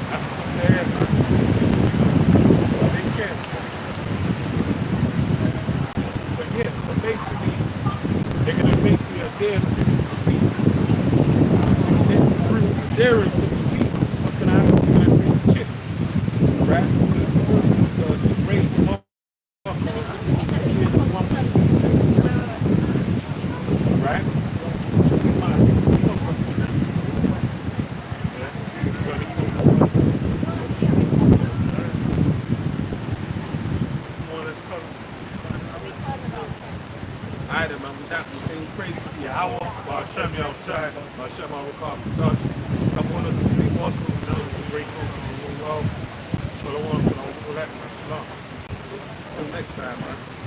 Speaker 1: That's what they're here, man. They can. But yeah, so basically, they're going to basically adhere to the teachings. there is some pieces. What can I have? Can I bring the chip? Right? The race walk. Right? Alright, man, we got the same crazy to your hour. Hashem outside. Hashem our car. Dash. Come on us to say awesome. Now it's great talking. Well, Shalom. Shalom. Till next time, man.